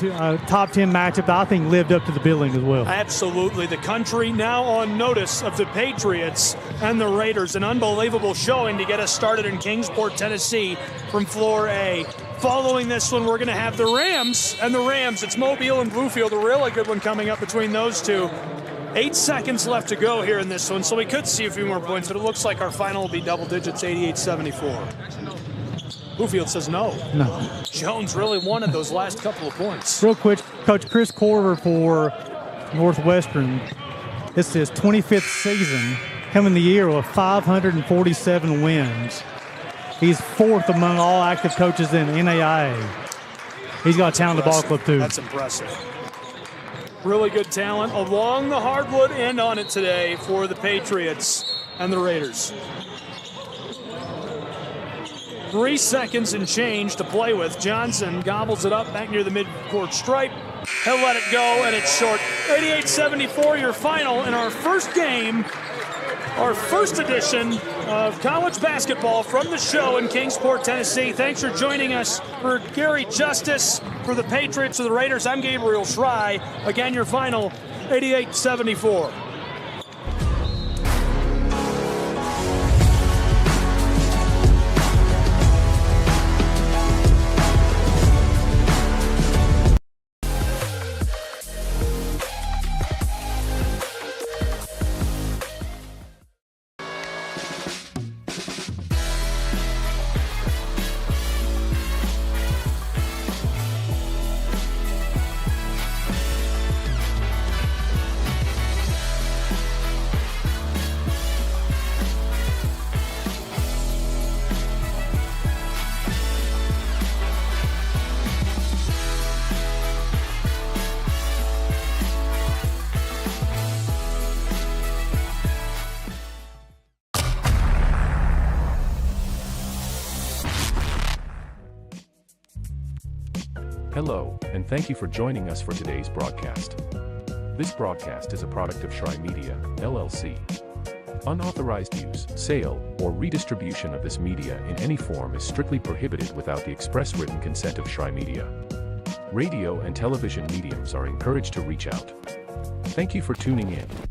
10 matchup that I think lived up to the billing as well. Absolutely. The country now on notice of the Patriots and the Raiders. An unbelievable showing to get us started in Kingsport, Tennessee from Floor A. Following this one, we're going to have the Rams and the Rams. It's Mobile and Bluefield, a really good one coming up between those two. 8 seconds left to go here in this one, so we could see a few more points, but it looks like our final will be double digits, 88-74. Bluefield says no. No. Jones really wanted those last couple of points. Real quick, Coach Chris Corver for Northwestern. This is his 25th season, coming the year with 547 wins. He's 4th among all active coaches in NAIA. He's got a talented ball club too. That's impressive. Really good talent along the hardwood end on it today for the Patriots and the Raiders. 3 seconds and change to play with. Johnson gobbles it up back near the midcourt stripe. He'll let it go, and it's short. 88-74, your final in our first game, our first edition of college basketball from the show in Kingsport, Tennessee. Thanks for joining us. For Gary Justice, for the Patriots and the Raiders, I'm Gabriel Schrei. Again, your final, 88-74. Hello, and thank you for joining us for today's broadcast. This broadcast is a product of Schrei Media, LLC. Unauthorized use, sale, or redistribution of this media in any form is strictly prohibited without the express written consent of Schrei Media. Radio and television mediums are encouraged to reach out. Thank you for tuning in.